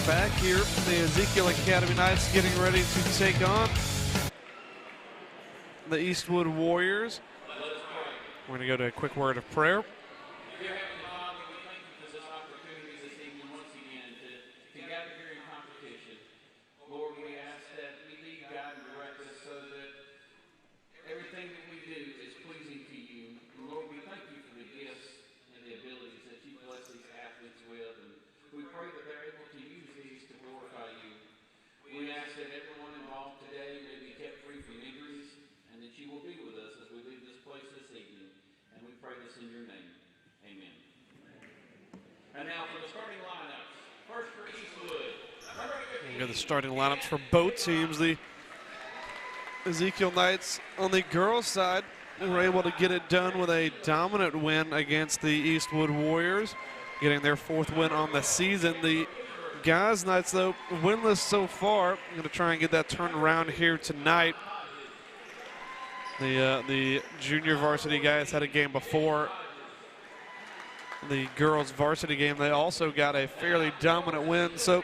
back here. The Ezekiel Academy Knights getting ready to take on the Eastwood Warriors. We're going to go to a quick word of prayer. In your name, amen. And now for the starting lineups. First for Eastwood. We got the starting lineups for both teams. The Ezekiel Knights on the girls' side were able to get it done with a dominant win against the Eastwood Warriors, getting their 4th win on the season. The guys' Knights, though, winless so far. I'm going to try and get that turned around here tonight. The junior varsity guys had a game before the girls varsity game. They also got a fairly dominant win. So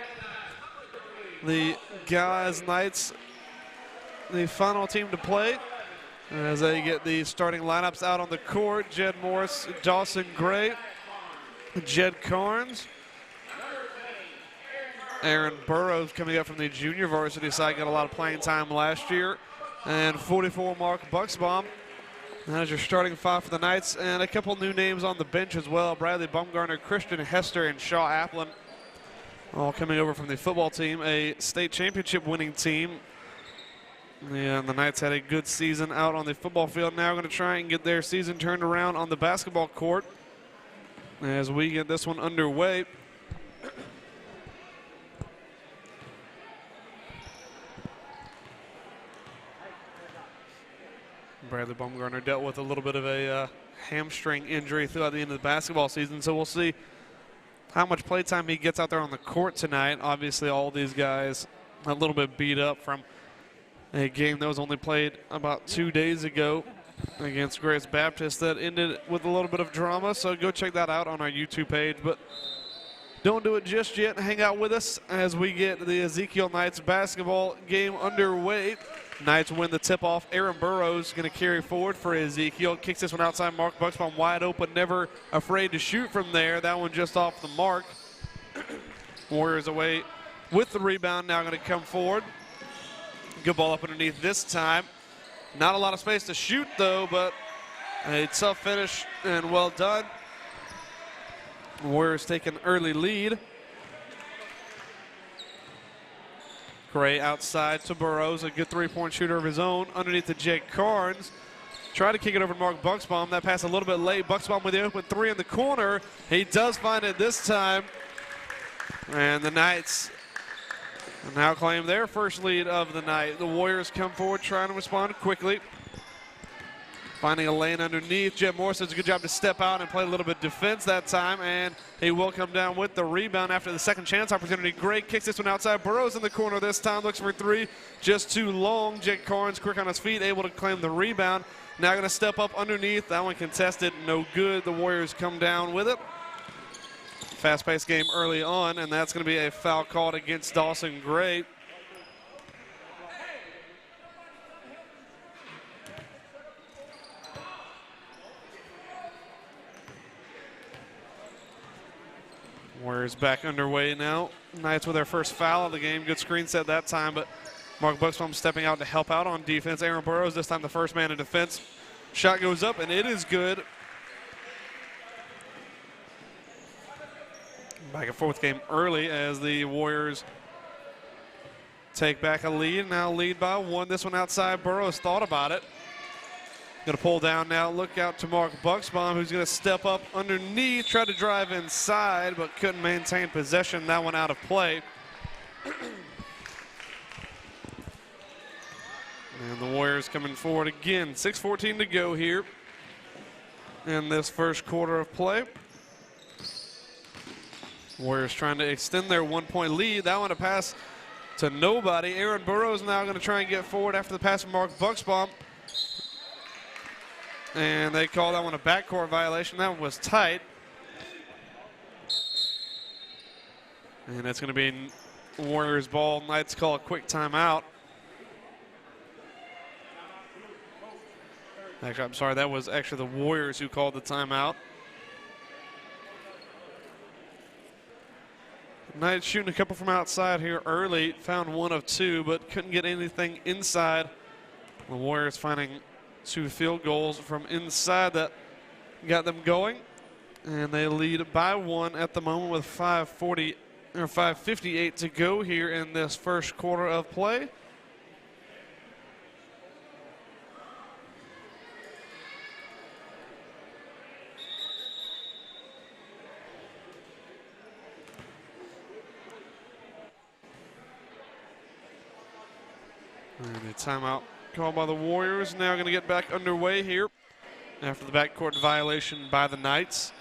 the guys Knights, the final team to play as they get the starting lineups out on the court. Jed Morris, Dawson Gray, Jed Carnes, Aaron Burrows coming up from the junior varsity side, got a lot of playing time last year. And 44, Mark Bucksbaum. That is your starting 5 for the Knights. And a couple new names on the bench as well. Bradley Bumgarner, Christian Hester, and Shaw Applin, all coming over from the football team, a state championship winning team. And the Knights had a good season out on the football field. Now going to try and get their season turned around on the basketball court as we get this one underway. Bradley Bumgarner dealt with a little bit of a hamstring injury throughout the end of the basketball season, so we'll see how much playtime he gets out there on the court tonight. Obviously, all these guys a little bit beat up from a game that was only played about 2 days ago against Grace Baptist that ended with a little bit of drama, so go check that out on our YouTube page. But don't do it just yet. Hang out with us as we get the Ezekiel Knights basketball game underway. Knights win the tip-off. Aaron Burrows going to carry forward for Ezekiel. Kicks this one outside. Mark Bucksbaum wide open, never afraid to shoot from there. That one just off the mark. Warriors away with the rebound. Now going to come forward. Good ball up underneath this time. Not a lot of space to shoot, though, but a tough finish and well done. Warriors take an early lead. Gray outside to Burrows, a good three-point shooter of his own. Underneath to Jake Carnes. Try to kick it over to Mark Bucksbaum. That pass a little bit late. Bucksbaum with the open 3 in the corner. He does find it this time. And the Knights now claim their first lead of the night. The Warriors come forward trying to respond quickly. Finding a lane underneath. Jed Morris does a good job to step out and play a little bit defense that time, and he will come down with the rebound after the second chance opportunity. Gray kicks this one outside. Burrows in the corner this time, looks for 3, just too long. Jake Carnes quick on his feet, able to claim the rebound. Now going to step up underneath. That one contested, no good. The Warriors come down with it. Fast-paced game early on, and that's going to be a foul called against Dawson Gray. Warriors back underway now. Knights with their first foul of the game. Good screen set that time, but Mark Bucksbaum stepping out to help out on defense. Aaron Burrows this time the first man in defense. Shot goes up, and it is good. Back and forth game early as the Warriors take back a lead. Now lead by 1. This one outside. Burrows thought about it. Going to pull down now. Look out to Mark Bucksbaum, who's going to step up underneath, try to drive inside, but couldn't maintain possession. That one out of play. And the Warriors coming forward again. 6:14 to go here in this first quarter of play. Warriors trying to extend their 1-point lead. That one a pass to nobody. Aaron Burrows now going to try and get forward after the pass from Mark Bucksbaum. And they call that one a backcourt violation. That one was tight. And it's going to be Warriors ball. Knights call a quick timeout. Actually, I'm sorry, that was actually the Warriors who called the timeout. Knights shooting a couple from outside here early. Found 1 of 2, but couldn't get anything inside. The Warriors finding 2 field goals from inside that got them going. And they lead by 1 at the moment with 5:58 to go here in this first quarter of play. And a timeout called by the Warriors. Now going to get back underway here after the backcourt violation by the Knights.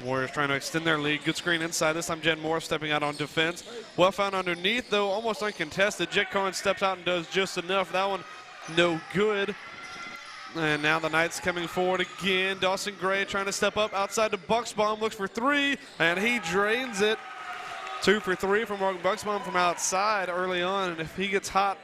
Warriors trying to extend their lead. Good screen inside. This time Jed Morris stepping out on defense. Well found underneath, though, almost uncontested. Jed Carnes steps out and does just enough. That one no good. And now the Knights coming forward again. Dawson Gray trying to step up outside to Bucksbaum. Looks for 3, and he drains it. 2 for 3 from Mark Bucksbaum from outside early on. And if he gets hot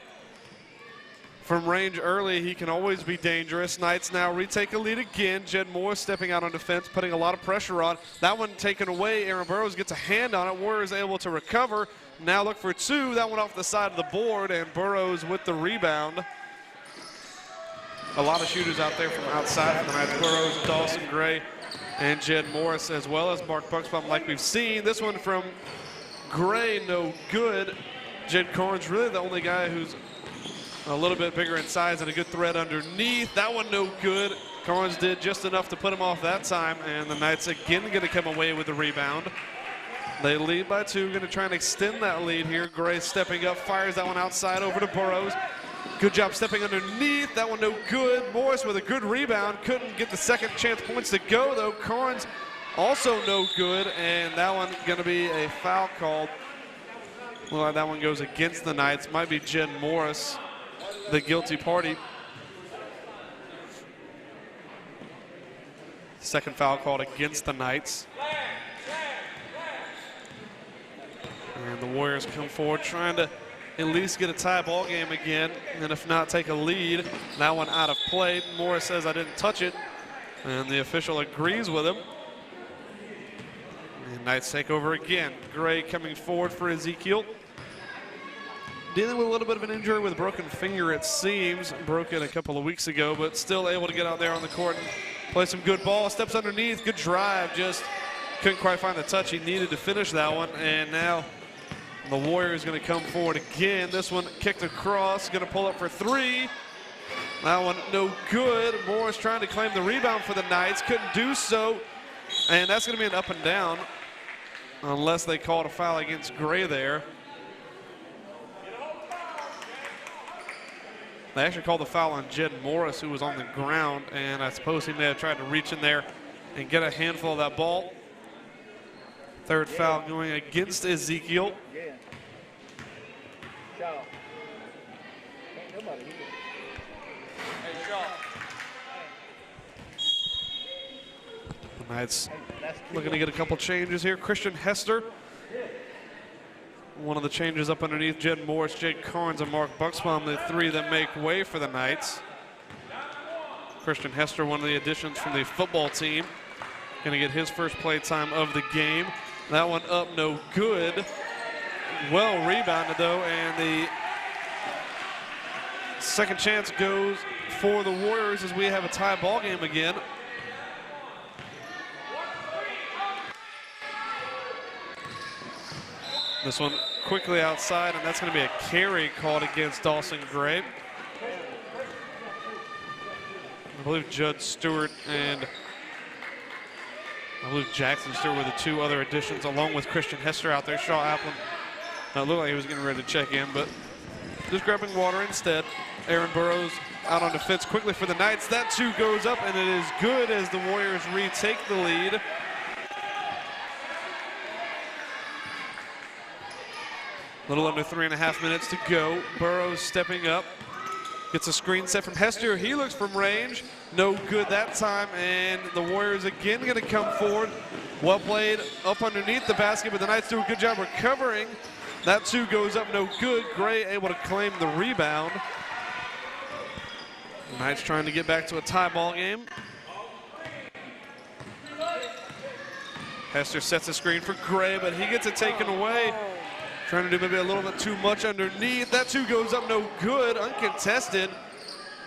from range early, he can always be dangerous. Knights now retake a lead again. Jed Moore stepping out on defense, putting a lot of pressure on. That one taken away. Aaron Burrows gets a hand on it. Warriors able to recover. Now look for 2. That one off the side of the board, and Burrows with the rebound. A lot of shooters out there from outside for the Knights. Burrows, Dawson Gray, and Jed Morris, as well as Mark Bucksbaum like we've seen. This one from Gray, no good. Jed Carnes really the only guy who's a little bit bigger in size and a good threat underneath. That one no good. Carnes did just enough to put him off that time, and the Knights again going to come away with the rebound. They lead by 2, going to try and extend that lead here. Gray stepping up, fires that one outside over to Burrows. Good job stepping underneath. That one no good. Morris with a good rebound. Couldn't get the second chance points to go, though. Carnes also no good, and that one going to be a foul called. Well, that one goes against the Knights. Might be Jed Morris, the guilty party. Second foul called against the Knights. And the Warriors come forward trying to at least get a tie ball game again, and if not, take a lead. That one out of play. Morris says, I didn't touch it, and the official agrees with him. And Knights take over again. Gray coming forward for Ezekiel. Dealing with a little bit of an injury with a broken finger, it seems. Broke it a couple of weeks ago, but still able to get out there on the court and play some good ball. Steps underneath, good drive, just couldn't quite find the touch he needed to finish that one. And now the Warriors going to come forward again. This one kicked across, going to pull up for 3. That one no good. Morris trying to claim the rebound for the Knights, couldn't do so. And that's going to be an up and down unless they called a foul against Gray there. They actually called the foul on Jed Morris, who was on the ground, and I suppose he may have tried to reach in there and get a handful of that ball. Third foul going against Ezekiel. The Knights looking to get a couple changes here. Christian Hester, one of the changes up underneath Jed Morris, Jed Carnes, and Mark Bucksbaum, the 3 that make way for the Knights. Christian Hester, one of the additions from the football team, going to get his first play time of the game. That one up, no good. Well rebounded, though, and the second chance goes for the Warriors as we have a tie ball game again. This one quickly outside, and that's going to be a carry called against Dawson Gray. I believe Judd Stewart and I believe Jackson Stewart were the 2 other additions, along with Christian Hester out there. Shaw Applin, it looked like he was getting ready to check in, but just grabbing water instead. Aaron Burrows out on defense quickly for the Knights. That 2 goes up, and it is good as the Warriors retake the lead. A little under 3.5 minutes to go. Burrows stepping up. Gets a screen set from Hester. He looks from range. No good that time, and the Warriors again going to come forward. Well played up underneath the basket, but the Knights do a good job recovering. That two goes up, no good. Gray able to claim the rebound. The Knights trying to get back to a tie ball game. Hester sets a screen for Gray, but he gets it taken away. Trying to do maybe a little bit too much underneath. That two goes up, no good, uncontested.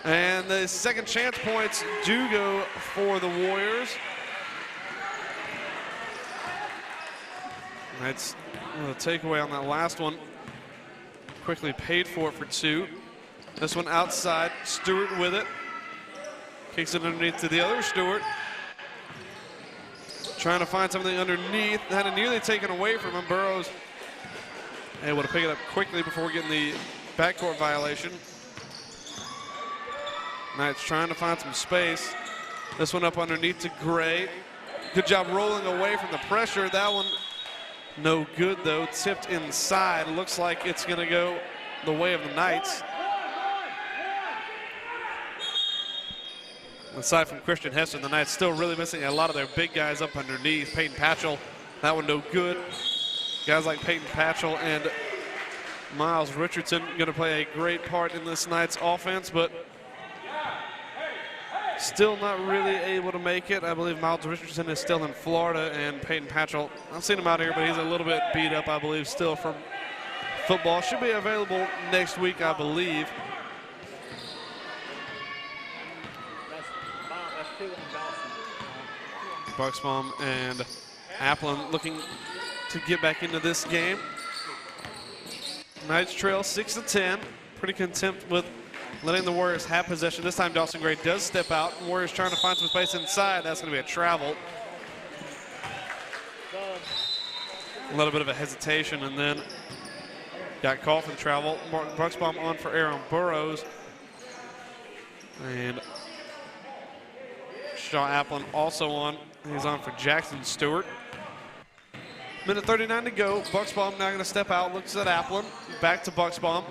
And the second chance points do go for the Warriors. Knights a takeaway on that last one. Quickly paid for it for two. This one outside, Stewart with it. Kicks it underneath to the other Stewart. Trying to find something underneath. Had it nearly taken away from him. Burrows able to pick it up quickly before getting the backcourt violation. Knights trying to find some space. This one up underneath to Gray. Good job rolling away from the pressure. That one no good though. Tipped inside. Looks like it's going to go the way of the Knights. Aside from Christian Hester, the Knights still really missing a lot of their big guys up underneath. Peyton Patchell, that one no good. Guys like Peyton Patchell and Miles Richardson going to play a great part in this Knights offense, but still not really able to make it. I believe Miles Richardson is still in Florida, and Peyton Patchell, I've seen him out here, but he's a little bit beat up, I believe, still from football. Should be available next week, I believe. Bucksbaum and Applin looking to get back into this game. Knights trail 6-10. Pretty content with letting the Warriors have possession. This time Dawson Gray does step out. Warriors trying to find some space inside. That's going to be a travel. A little bit of a hesitation, and then got called for the travel. Martin Bucksbaum on for Aaron Burrows. And Shaw Applin also on. He's on for Jackson Stewart. Minute 39 to go. Bucksbaum now going to step out. Looks at Applin. Back to Bucksbaum.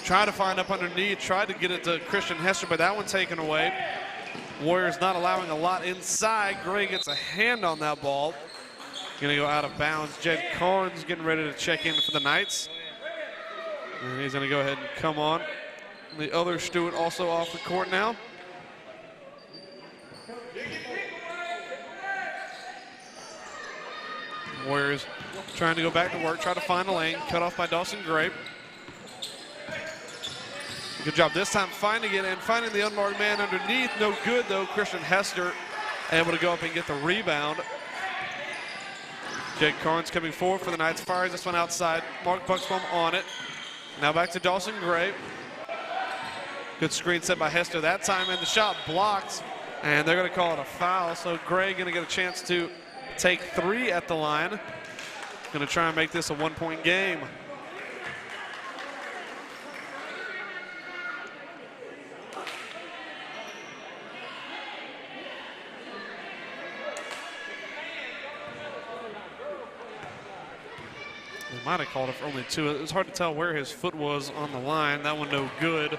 Trying to find up underneath. Tried to get it to Christian Hester, but that one taken away. Warriors not allowing a lot inside. Gray gets a hand on that ball. Going to go out of bounds. Jed Carnes getting ready to check in for the Knights. And he's going to go ahead and come on. The other Stewart also off the court now. Warriors trying to go back to work, try to find a lane, cut off by Dawson Gray. Good job this time finding it and finding the unmarked man underneath. No good though. Christian Hester able to go up and get the rebound. Jake Carnes coming forward for the Knights. Fires this one outside. Mark Bucksbaum on it. Now back to Dawson Gray. Good screen set by Hester that time, and the shot blocked, and they're going to call it a foul. So Gray going to get a chance to take three at the line. Going to try and make this a one-point game. They might have called it for only two. It was hard to tell where his foot was on the line. That one no good.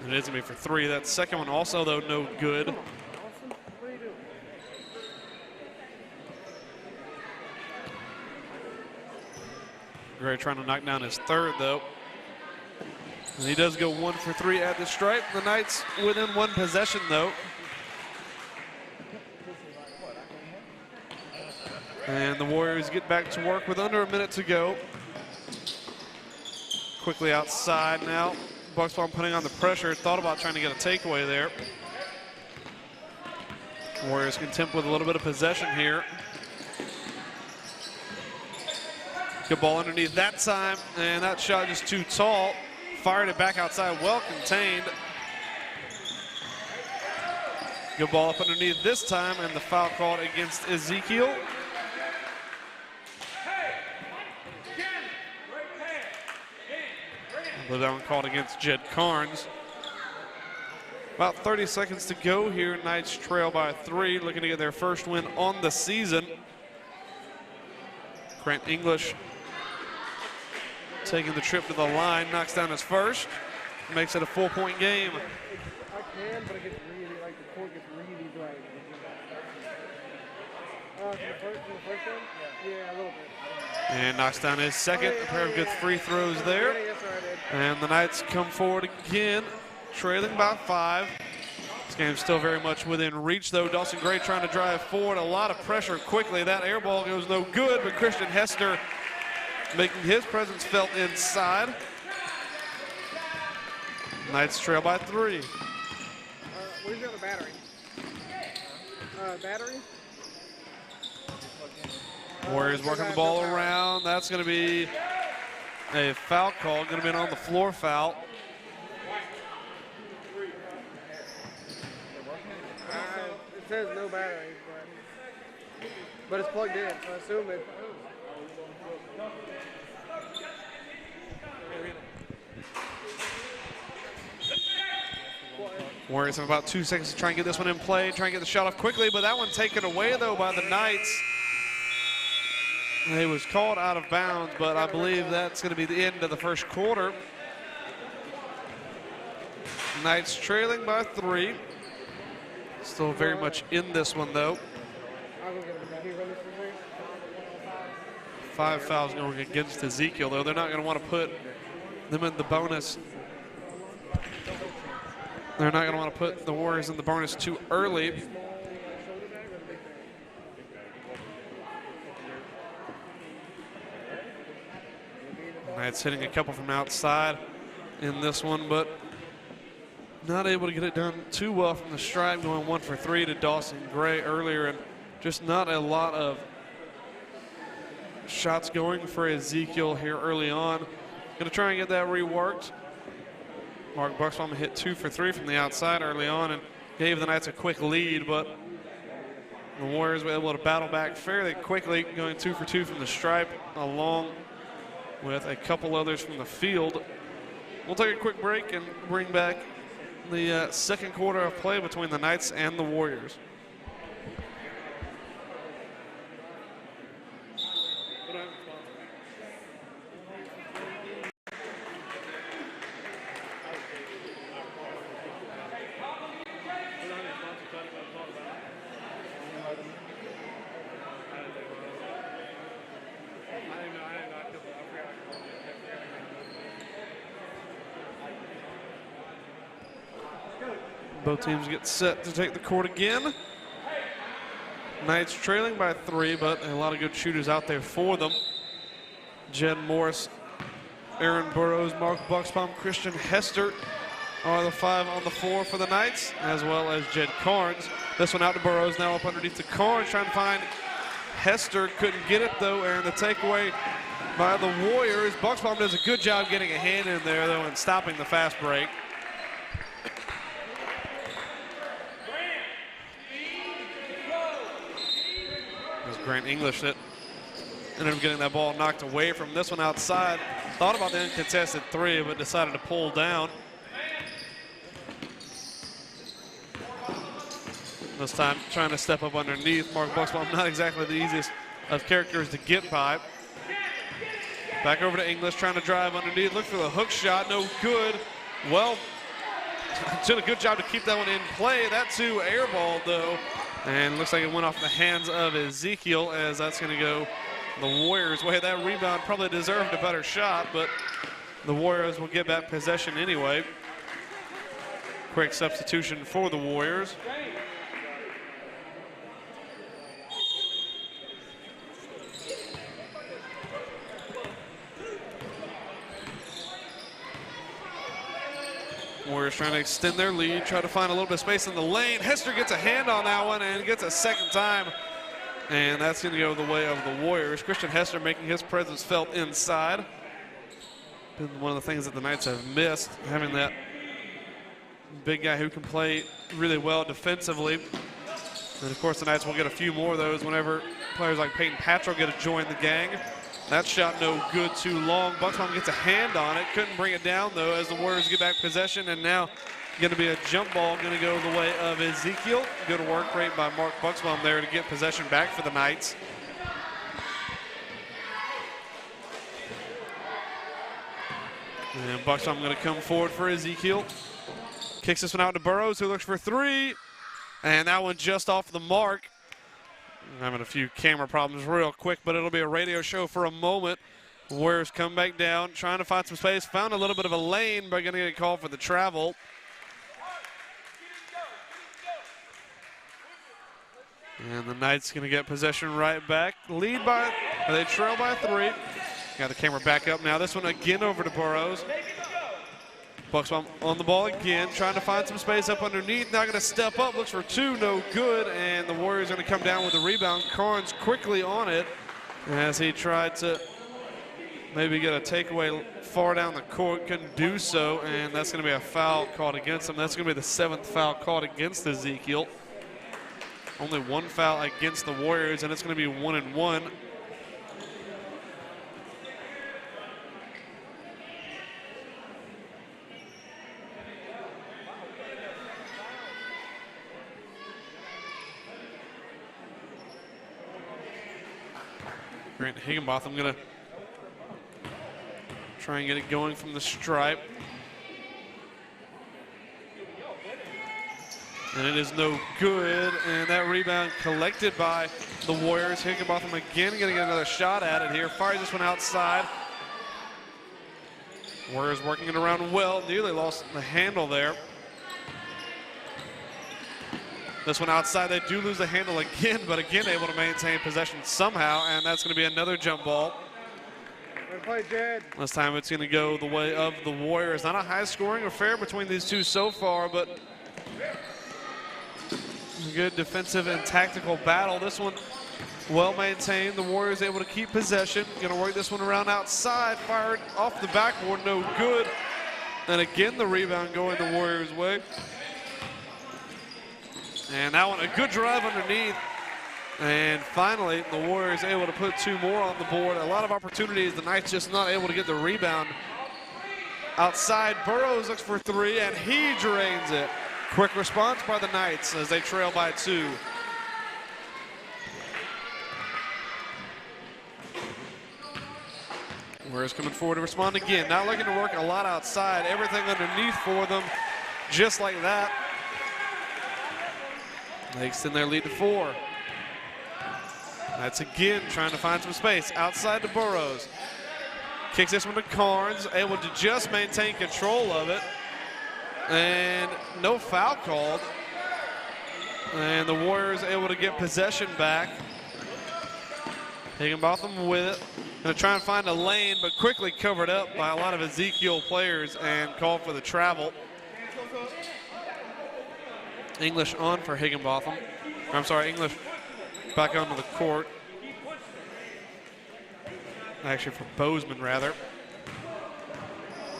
It is going to be for three. That second one also, though, no good. Gray trying to knock down his third, though. And he does go 1 for 3 at the stripe. The Knights within one possession, though. And the Warriors get back to work with under a minute to go. Quickly outside now. Bucksbaum putting on the pressure. Thought about trying to get a takeaway there. Warriors content with a little bit of possession here. Good ball underneath that time, and that shot just too tall. Fired it back outside, well contained. Good ball up underneath this time, and the foul called against Ezekiel. I believe that one called against Jed Carnes. About 30 seconds to go here. Knights trail by 3, looking to get their first win on the season. Grant English taking the trip to the line, knocks down his first, makes it a 4-point game. I can, but it gets really, like, the court gets really dry. From the first one? Yeah, a little bit. And knocks down his second. A pair of good free throws there. And the Knights come forward again, trailing by 5. This game's still very much within reach, though. Dawson Gray trying to drive forward. A lot of pressure quickly. That air ball goes no good, but Christian Hester making his presence felt inside. Knights trail by 3. Where's the other battery? Battery? Warriors working the ball around. That's going to be a foul call. Going to be an on the floor foul. It says no battery, but it's plugged in, so I assume it. Warriors have about 2 seconds to try and get this one in play, try and get the shot off quickly, but that one taken away, though, by the Knights. He was called out of bounds, but I believe that's going to be the end of the first quarter. Knights trailing by 3. Still very much in this one, though. 5 fouls going against Ezekiel, though. They're not going to want to put them in the bonus. They're not going to want to put the Warriors in the bonus too early. Knights hitting a couple from outside in this one, but not able to get it done too well from the stripe, going 1 for 3 to Dawson Gray earlier, and just not a lot of shots going for Ezekiel here early on. Going to try and get that reworked. Mark Buxbaum hit 2 for 3 from the outside early on and gave the Knights a quick lead, but the Warriors were able to battle back fairly quickly, going 2 for 2 from the stripe, along with a couple others from the field. We'll take a quick break and bring back the second quarter of play between the Knights and the Warriors. Both teams get set to take the court again. Knights trailing by 3, but a lot of good shooters out there for them. Jed Morris, Aaron Burrows, Mark Buxbaum, Christian Hester are the 5 on the floor for the Knights, as well as Jed Carnes. This one out to Burrows, now up underneath to Carnes, trying to find Hester. Couldn't get it, though, and the takeaway by the Warriors. Buxbaum does a good job getting a hand in there, though, and stopping the fast break. Grant English that ended up getting that ball knocked away from this one outside. Thought about the uncontested 3, but decided to pull down. This time trying to step up underneath. Mark Buxbaum, not exactly the easiest of characters to get by. Back over to English, trying to drive underneath. Look for the hook shot, no good. Well, did a good job to keep that one in play. That 2 air ball, though. And looks like it went off the hands of Ezekiel, as that's going to go the Warriors' way. That rebound probably deserved a better shot, but the Warriors will get back possession anyway. Quick substitution for the Warriors. Warriors trying to extend their lead, try to find a little bit of space in the lane. Hester gets a hand on that one and gets a second time. And that's going to go the way of the Warriors. Christian Hester making his presence felt inside. Been one of the things that the Knights have missed, having that big guy who can play really well defensively. And, of course, the Knights will get a few more of those whenever players like Peyton Patrol get to join the gang. That shot no good, too long. Buxbaum gets a hand on it. Couldn't bring it down, though, as the Warriors get back possession. And now Going to be a jump ball, going to go the way of Ezekiel. Good work rate by Mark Buxbaum there to get possession back for the Knights. And Buxbaum going to come forward for Ezekiel. Kicks this one out to Burrows, who looks for three. And that one just off the mark. I'm having a few camera problems real quick, but it'll be a radio show for a moment. Warriors come back down, trying to find some space. Found a little bit of a lane, but going to get a call for the travel. And the Knights going to get possession right back. They trail by 3. Got the camera back up now. This one again over to Burrows. Buxbaum on the ball again, trying to find some space up underneath. Now going to step up, looks for 2, no good. And the Warriors are going to come down with the rebound. Carnes quickly on it as he tried to maybe get a takeaway far down the court. Couldn't do so, and that's going to be a foul called against him. That's going to be the 7th foul called against Ezekiel. Only 1 foul against the Warriors, and it's going to be 1-1. Grant Higginbotham going to try and get it going from the stripe. And it is no good, and that rebound collected by the Warriors. Higginbotham again going to get another shot at it here. Fires this one outside. Warriors working it around well. Nearly lost the handle there. This one outside, they do lose the handle again, but again able to maintain possession somehow, and that's going to be another jump ball. Good play, Jed. This time it's going to go the way of the Warriors. Not a high-scoring affair between these two so far, but a good defensive and tactical battle. This one well maintained. The Warriors able to keep possession. Going to work this one around outside. Fired off the backboard, no good. And again, the rebound going the Warriors' way. And that one, a good drive underneath. And finally, the Warriors able to put 2 more on the board. A lot of opportunities. The Knights just not able to get the rebound. Outside, Burrows looks for 3, and he drains it. Quick response by the Knights as they trail by 2. Warriors coming forward to respond again. Not looking to work a lot outside. Everything underneath for them, just like that. They extend their lead to 4. That's again trying to find some space outside to Burrows. Kicks this one to Carnes, able to just maintain control of it. And no foul called. And the Warriors able to get possession back. Higginbotham with it. Going to try and find a lane, but quickly covered up by a lot of Ezekiel players and called for the travel. English on for Higginbotham. I'm sorry, English back onto the court. Actually for Bozeman, rather.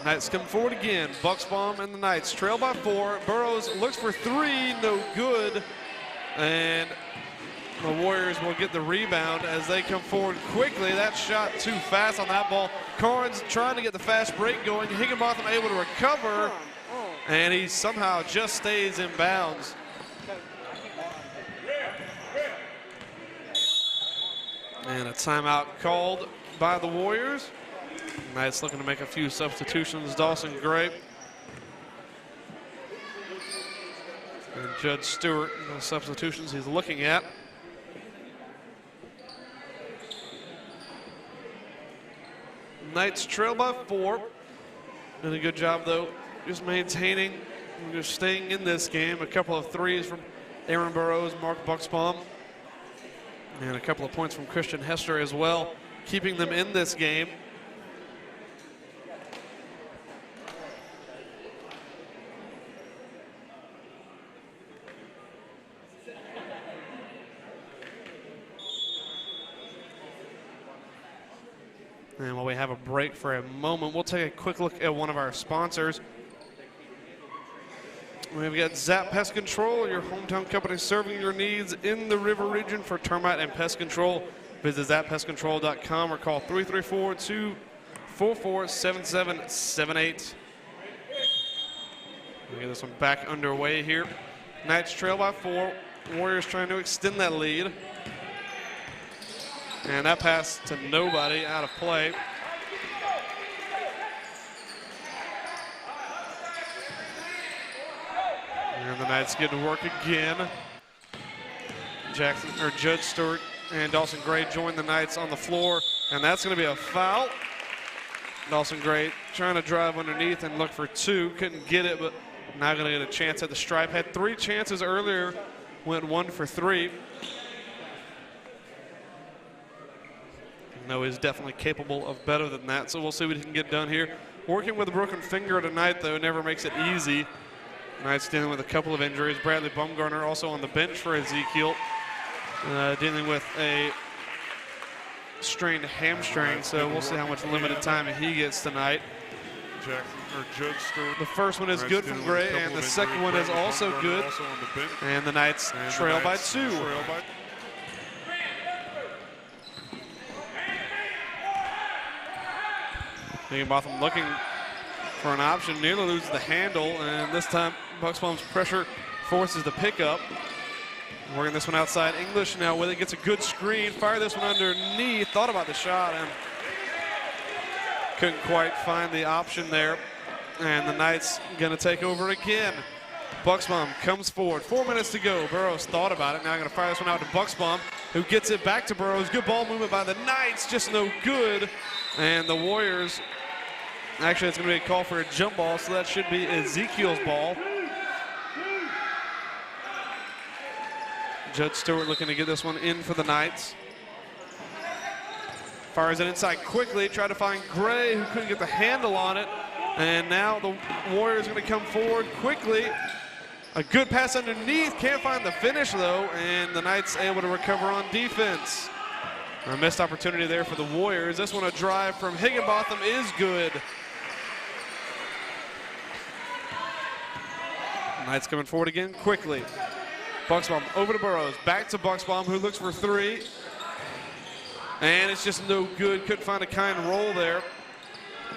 Knights come forward again. Buxbaum and the Knights trail by 4. Burrows looks for 3, no good. And the Warriors will get the rebound as they come forward quickly. That shot too fast on that ball. Carnes trying to get the fast break going. Higginbotham able to recover. And he somehow just stays in bounds. And a timeout called by the Warriors. Knights looking to make a few substitutions. Dawson Grape and Judge Stewart, the substitutions he's looking at. Knights trail by 4. Did a good job, though, just maintaining, just staying in this game. A couple of threes from Aaron Burrows, Mark Buxbaum, and a couple of points from Christian Hester as well, keeping them in this game. And while we have a break for a moment, we'll take a quick look at one of our sponsors. We've got Zap Pest Control, your hometown company serving your needs in the river region for termite and pest control. Visit zappestcontrol.com or call 334-244-7778. We'll get this one back underway here. Knights trail by 4. Warriors trying to extend that lead. And that pass to nobody, out of play. And the Knights get to work again. Judge Stewart and Dawson Gray join the Knights on the floor, and that's going to be a foul. Dawson Gray trying to drive underneath and look for 2. Couldn't get it, but now going to get a chance at the stripe. Had 3 chances earlier, went 1 for 3. No, he's definitely capable of better than that, so we'll see what he can get done here. Working with a broken finger tonight, though, never makes it easy. Knights dealing with a couple of injuries. Bradley Bumgarner also on the bench for Ezekiel, dealing with a strained hamstring, so we'll see how much limited time he gets tonight. Judge Stewart. The first one is good from Gray, and the second one is also good. And the Knights trail by 2. Higginbotham looking for an option, nearly loses the handle, and this time Bucksbaum's pressure forces the pickup. Working this one outside. English now with it, gets a good screen, fire this one underneath, thought about the shot and couldn't quite find the option there. And the Knights gonna take over again. Bucksbaum comes forward, 4 minutes to go. Burrows thought about it, now gonna fire this one out to Bucksbaum, who gets it back to Burrows. Good ball movement by the Knights, just no good. And the Warriors, actually it's gonna be a call for a jump ball, so that should be Ezekiel's ball. Judge Stewart looking to get this one in for the Knights. Fires it inside quickly, tried to find Gray, who couldn't get the handle on it. And now the Warriors gonna come forward quickly. A good pass underneath, can't find the finish though, and the Knights able to recover on defense. A missed opportunity there for the Warriors. This one, a drive from Higginbotham, is good. Knights coming forward again quickly. Bucksbaum over to Burrows, back to Bucksbaum, who looks for 3. And it's just no good, couldn't find a kind roll there.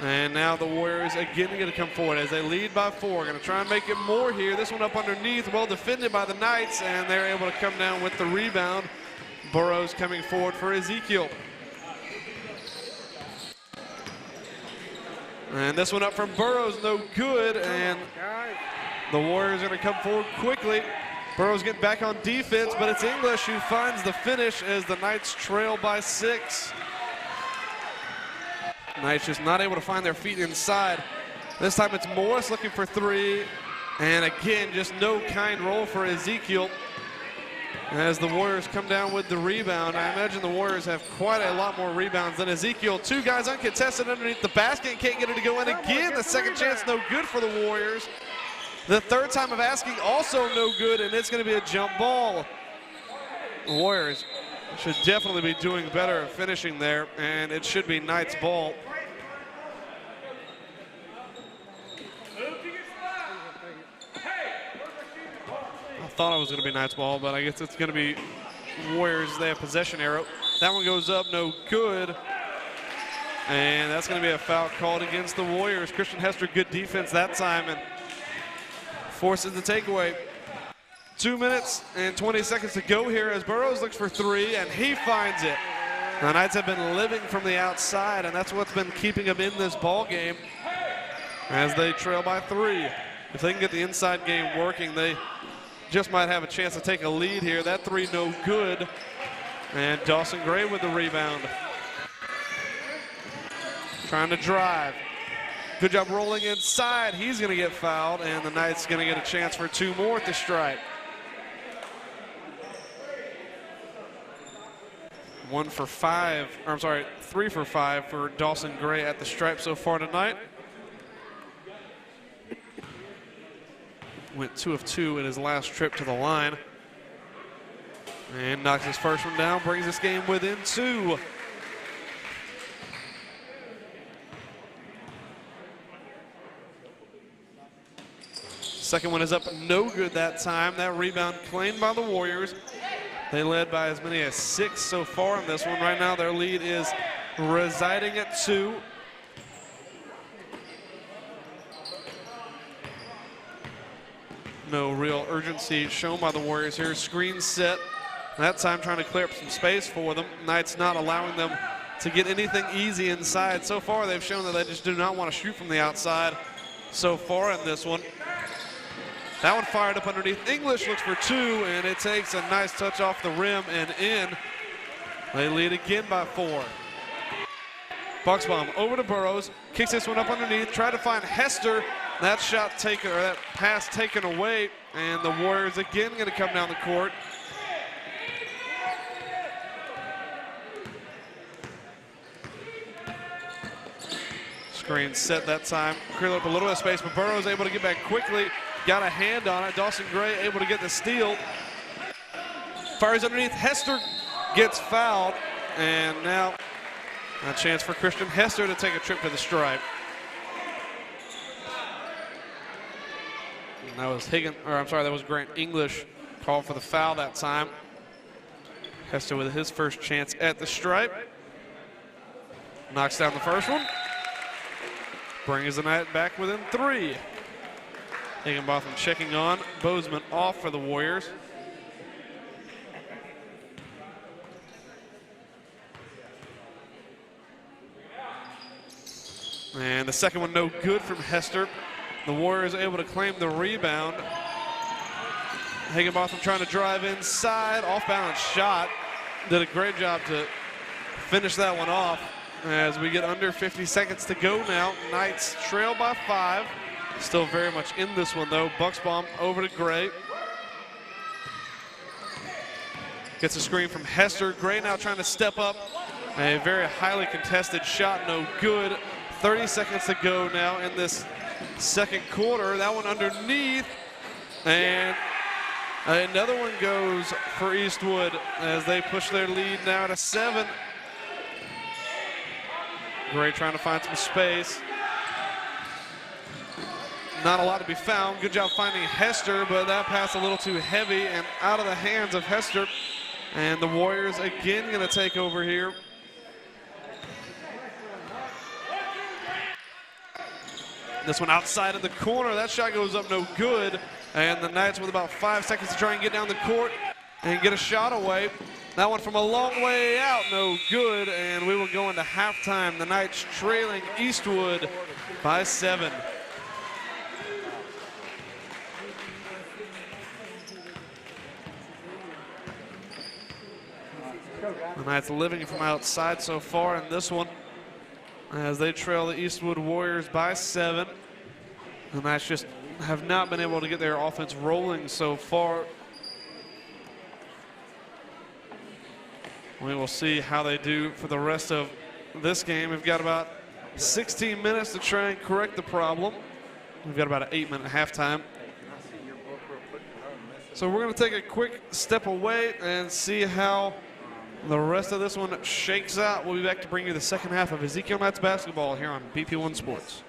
And now the Warriors again are gonna come forward as they lead by 4. Gonna try and make it more here. This one up underneath, well defended by the Knights, and they're able to come down with the rebound. Burrows coming forward for Ezekiel. And this one up from Burrows, no good, and the Warriors are gonna come forward quickly. Burrows getting back on defense, but it's English who finds the finish as the Knights trail by 6. Knights just not able to find their feet inside. This time it's Morris looking for 3, and again, just no kind roll for Ezekiel. As the Warriors come down with the rebound, I imagine the Warriors have quite a lot more rebounds than Ezekiel. 2 guys uncontested underneath the basket and can't get it to go in again. The second chance no good for the Warriors. The third time of asking also no good, and it's going to be a jump ball. The Warriors should definitely be doing better at finishing there, and it should be Knights ball. I thought it was going to be Knights ball, but I guess it's going to be Warriors. They have possession arrow. That one goes up, no good. And that's going to be a foul called against the Warriors. Christian Hester, good defense that time, and forces the takeaway. 2 minutes and 20 seconds to go here as Burrows looks for 3, and he finds it. The Knights have been living from the outside, and that's what's been keeping them in this ball game as they trail by 3. If they can get the inside game working, they just might have a chance to take a lead here. That 3 no good, and Dawson Gray with the rebound. Trying to drive. Good job rolling inside. He's going to get fouled, and the Knights going to get a chance for 2 more at the stripe. 1 for 5, or I'm sorry, 3 for 5 for Dawson Gray at the stripe so far tonight. Went 2 of 2 in his last trip to the line. And knocks his first one down, brings this game within 2. Second one is up, no good that time. That rebound claimed by the Warriors. They led by as many as 6 so far in this one. Right now their lead is residing at 2. no real urgency shown by the Warriors here. Screen set. That time trying to clear up some space for them. Knights not allowing them to get anything easy inside. So far, they've shown that they just do not want to shoot from the outside so far in this one. That one fired up underneath. English looks for two, and it takes a nice touch off the rim and in. They lead again by 4. Bucksbaum over to Burrows, kicks this one up underneath, try to find Hester. That shot taken, or that pass taken away, and the Warriors again going to come down the court. Screen set that time, cleared up a little bit of space, but Burrows able to get back quickly, got a hand on it. Dawson Gray able to get the steal. Fires underneath, Hester gets fouled, and now a chance for Christian Hester to take a trip to the stripe. And that was that was Grant English called for the foul that time. Hester with his first chance at the stripe. Knocks down the first one. Brings the Knight back within 3. Higginbotham checking on. Bozeman off for the Warriors. And the second one no good from Hester. The Warriors able to claim the rebound. Higginbotham trying to drive inside, off balance shot. Did a great job to finish that one off. As we get under 50 seconds to go now, Knights trail by 5. Still very much in this one though. Bucksbaum over to Gray. Gets a screen from Hester. Gray now trying to step up. A very highly contested shot, no good. 30 seconds to go now in this second quarter. That one underneath, and another one goes for Eastwood as they push their lead now to 7. Gray trying to find some space. Not a lot to be found. Good job finding Hester, but that pass a little too heavy and out of the hands of Hester. And the Warriors again going to take over here. This one outside of the corner. That shot goes up no good. And the Knights with about 5 seconds to try and get down the court and get a shot away. That one from a long way out, no good. And we will go into halftime. The Knights trailing Eastwood by 7. The Knights living from outside so far in this one, as they trail the Eastwood Warriors by 7. The Knights just have not been able to get their offense rolling so far. We will see how they do for the rest of this game. We've got about 16 minutes to try and correct the problem. We've got about an 8-minute halftime. So we're going to take a quick step away and see how the rest of this one shakes out. We'll be back to bring you the second half of Ezekiel Knights basketball here on BP1 Sports.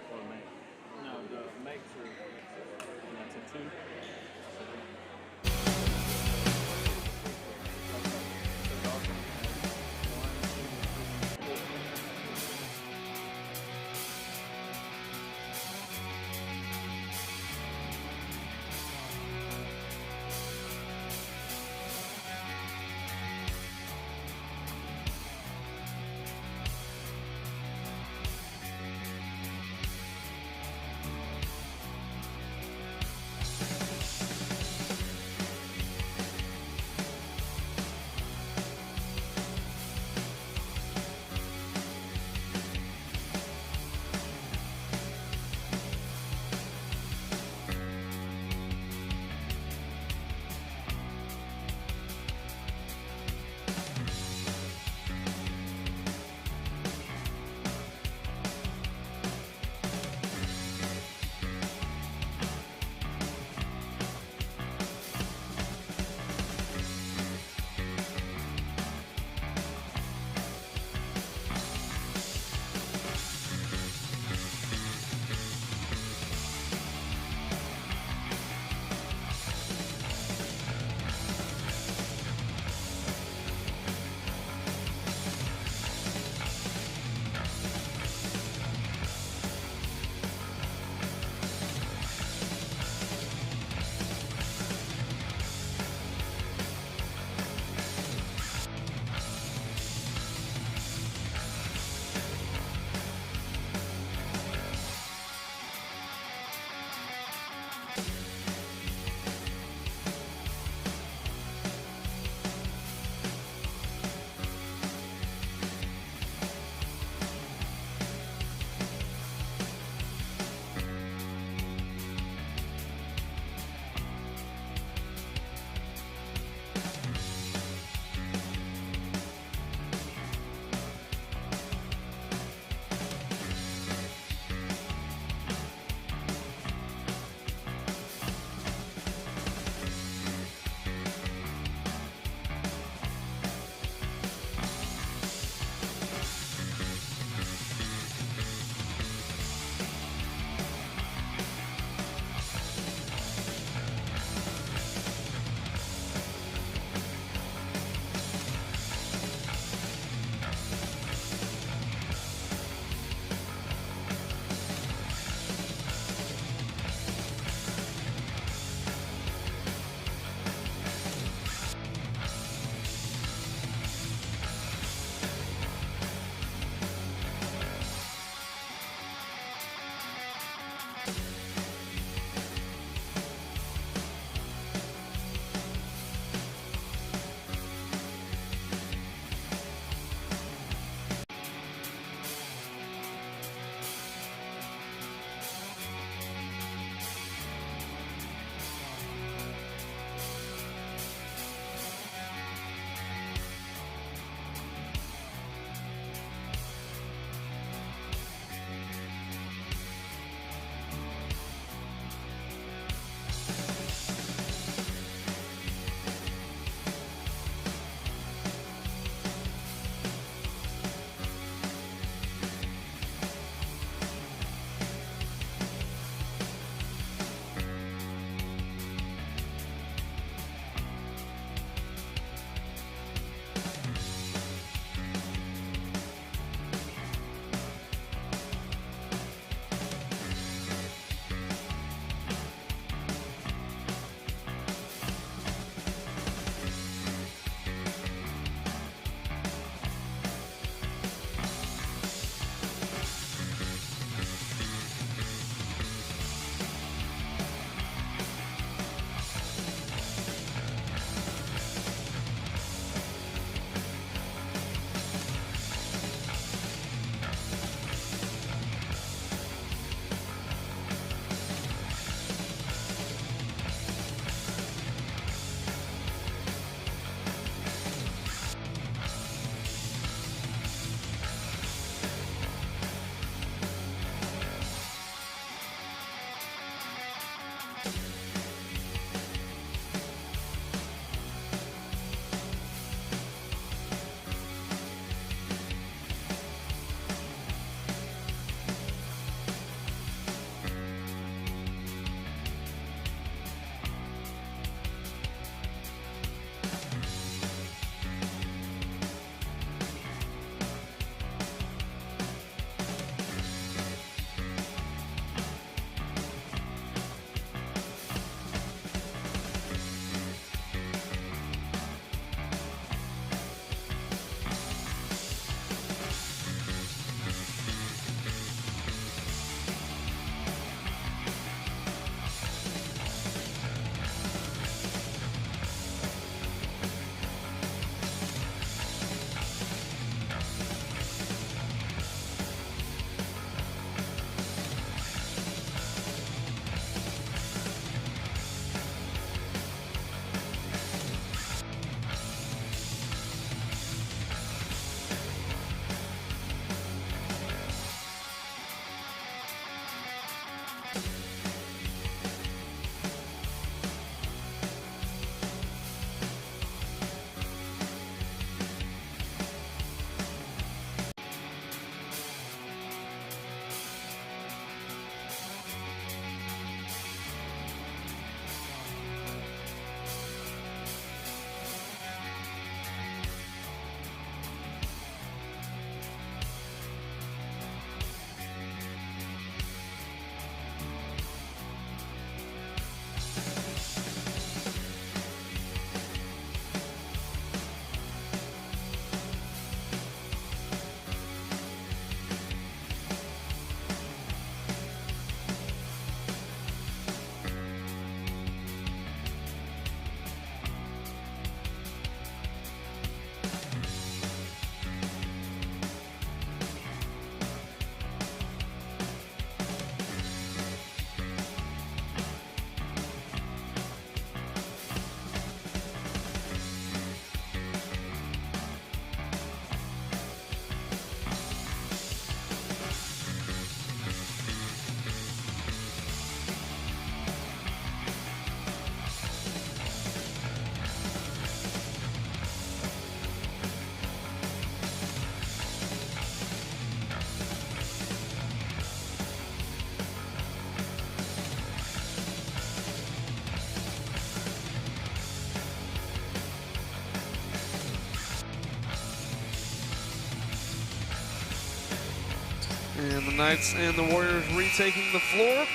And the Knights and the Warriors retaking the floor.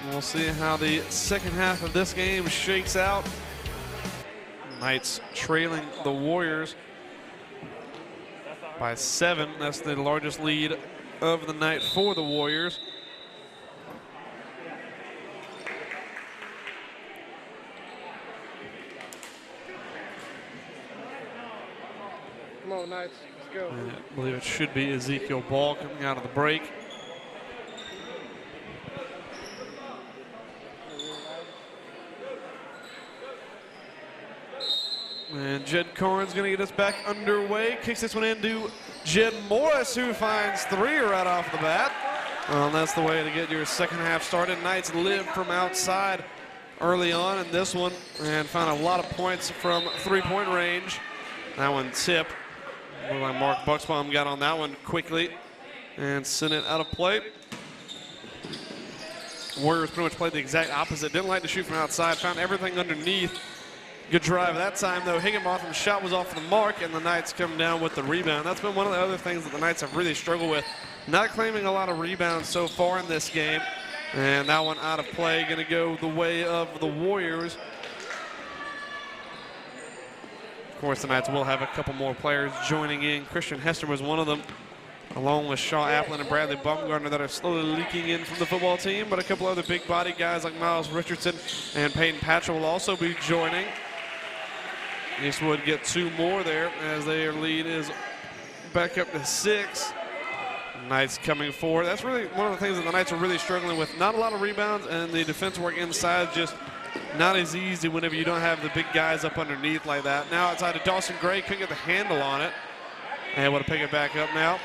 We'll see how the second half of this game shakes out. Knights trailing the Warriors by 7. That's the largest lead of the night for the Warriors. Come on, Knights. Let's go. And I believe it should be Ezekiel Ball coming out of the break. And Jed Corrin's going to get us back underway. Kicks this one into Jed Morris, who finds 3 right off the bat. Well, that's the way to get your second half started. Knights lived from outside early on in this one and found a lot of points from three-point range. That one tipped. Looked like Mark Bucksbaum got on that one quickly and sent it out of play. Warriors pretty much played the exact opposite. Didn't like to shoot from outside, found everything underneath. Good drive that time, though. Higginbotham's shot was off the mark, and the Knights come down with the rebound. That's been one of the other things that the Knights have really struggled with. Not claiming a lot of rebounds so far in this game. And that one out of play, going to go the way of the Warriors. Of course, the Knights will have a couple more players joining in. Christian Hester was one of them, along with Shaw Applin and Bradley Baumgartner, that are slowly leaking in from the football team. But a couple other big body guys like Miles Richardson and Peyton Patchell will also be joining. Eastwood get 2 more there as their lead is back up to 6. Knights coming forward. That's really one of the things that the Knights are really struggling with. Not a lot of rebounds, and the defense work inside just not as easy whenever you don't have the big guys up underneath like that. Now outside to Dawson Gray, couldn't get the handle on it. And able to pick it back up now.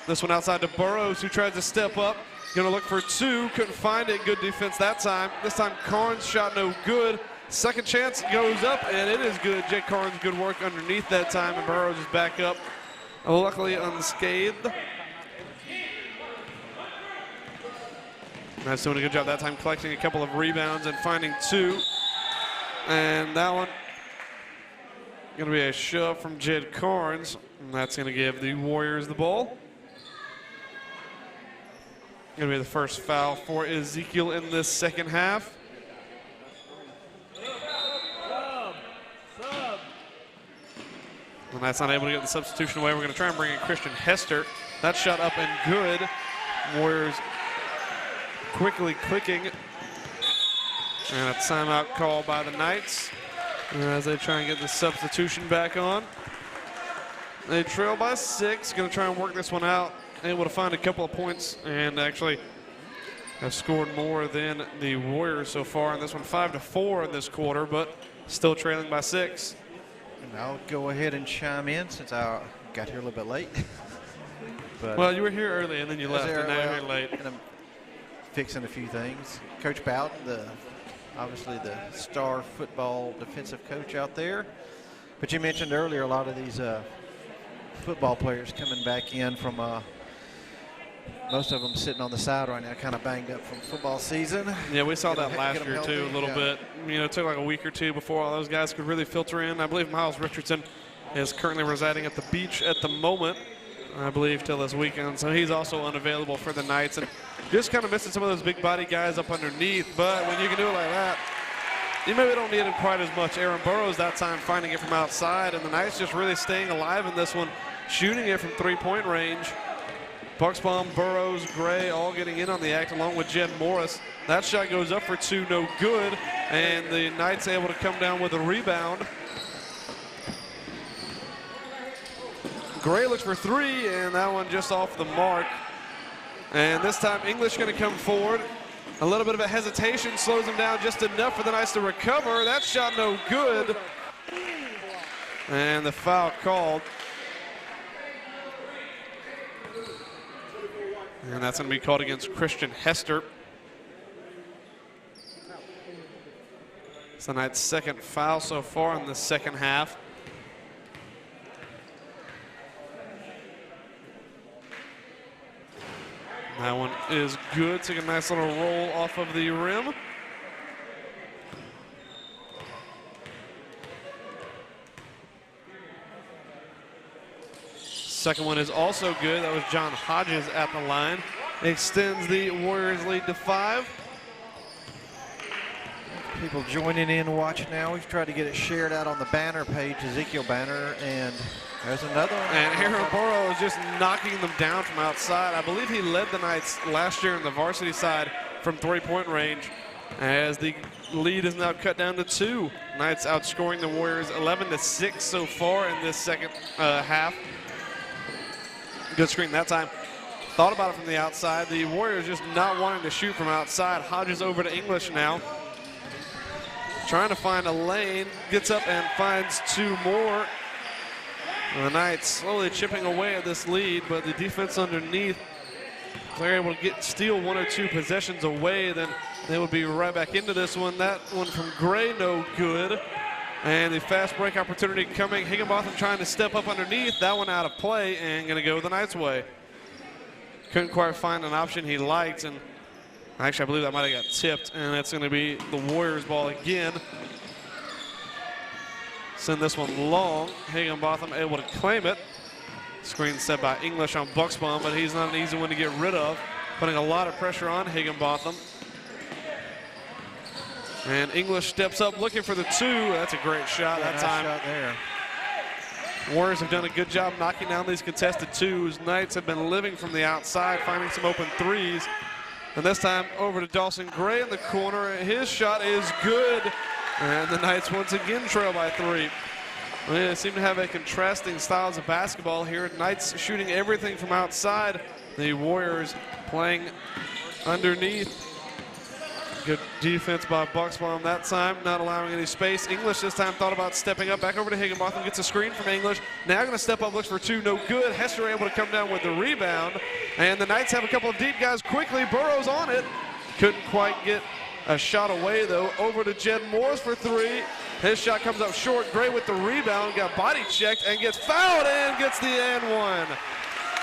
This one outside to Burrows, who tries to step up. Gonna look for 2, couldn't find it. Good defense that time. This time Carnes shot no good. Second chance goes up, and it is good. Jake Carnes, good work underneath that time, and Burrows is back up, luckily unscathed. That's doing a good job that time, collecting a couple of rebounds and finding 2. And that one going to be a shove from Jed Carnes, and that's going to give the Warriors the ball. Going to be the first foul for Ezekiel in this second half. And that's not able to get the substitution away. We're going to try and bring in Christian Hester. That shot up and good. Warriors quickly clicking. And a timeout call by the Knights as they try and get the substitution back on. They trail by 6. Going to try and work this one out. Able to find a couple of points and actually have scored more than the Warriors so far in this one. 5-4 in this quarter, but still trailing by 6. And I'll go ahead and chime in since I got here a little bit late. But well, you were here early and then you left, and now you're here late. And I'm fixing a few things. Coach Bowden, obviously the star football defensive coach out there. But you mentioned earlier a lot of these football players coming back in from most of them sitting on the side right now, kind of banged up from football season. Yeah, we saw that last year too, a little bit. You know, it took like a week or 2 before all those guys could really filter in. I believe Miles Richardson is currently residing at the beach at the moment, I believe, till this weekend. So he's also unavailable for the Knights. And just kind of missing some of those big body guys up underneath. But when you can do it like that, you maybe don't need it quite as much. Aaron Burrows that time finding it from outside. And the Knights just really staying alive in this one, shooting it from three-point range. Bucksbaum, Burrows, Gray all getting in on the act along with Jed Morris. That shot goes up for 2, no good. And the Knights able to come down with a rebound. Gray looks for 3, and that one just off the mark. And this time English going to come forward. A little bit of a hesitation slows him down just enough for the Knights to recover. That shot no good. And the foul called. And that's going to be called against Christian Hester. It's the Knights' second foul so far in the second half. That one is good. Take a nice little roll off of the rim. Second one is also good. That was John Hodges at the line. Extends the Warriors lead to 5. People joining in watching now. We've tried to get it shared out on the banner page, Ezekiel banner, and there's another one. And Aaron Burrow is just knocking them down from outside. I believe he led the Knights last year in the varsity side from three-point range, as the lead is now cut down to 2. Knights outscoring the Warriors 11-6 so far in this second half. Good screen that time. Thought about it from the outside. The Warriors just not wanting to shoot from outside. Hodges over to English now. Trying to find a lane. Gets up and finds 2 more. The Knights slowly chipping away at this lead, but the defense underneath, if they're able to steal 1 or 2 possessions away, then they would be right back into this one. That one from Gray, no good. And the fast break opportunity coming. Higginbotham trying to step up underneath. That one out of play and going to go the Knights' way. Couldn't quite find an option he liked, and actually I believe that might have got tipped, and that's going to be the Warriors' ball again. Send this one long. Higginbotham able to claim it. Screen set by English on Bucksbaum, but he's not an easy one to get rid of. Putting a lot of pressure on Higginbotham. And English steps up looking for the 2. That's a great shot that time. Nice shot there. Warriors have done a good job knocking down these contested 2s. Knights have been living from the outside, finding some open 3s. And this time over to Dawson Gray in the corner. His shot is good. And the Knights once again trail by 3. They seem to have a contrasting styles of basketball here. Knights shooting everything from outside. The Warriors playing underneath. Good defense by Bucksbaum that time, not allowing any space. English this time thought about stepping up. Back over to Higginbotham, gets a screen from English. Now going to step up, looks for 2, no good. Hester able to come down with the rebound. And the Knights have a couple of deep guys quickly. Burrow's on it. Couldn't quite get a shot away though. Over to Jed Morris for 3. His shot comes up short. Gray with the rebound, got body checked and gets fouled and gets the and 1.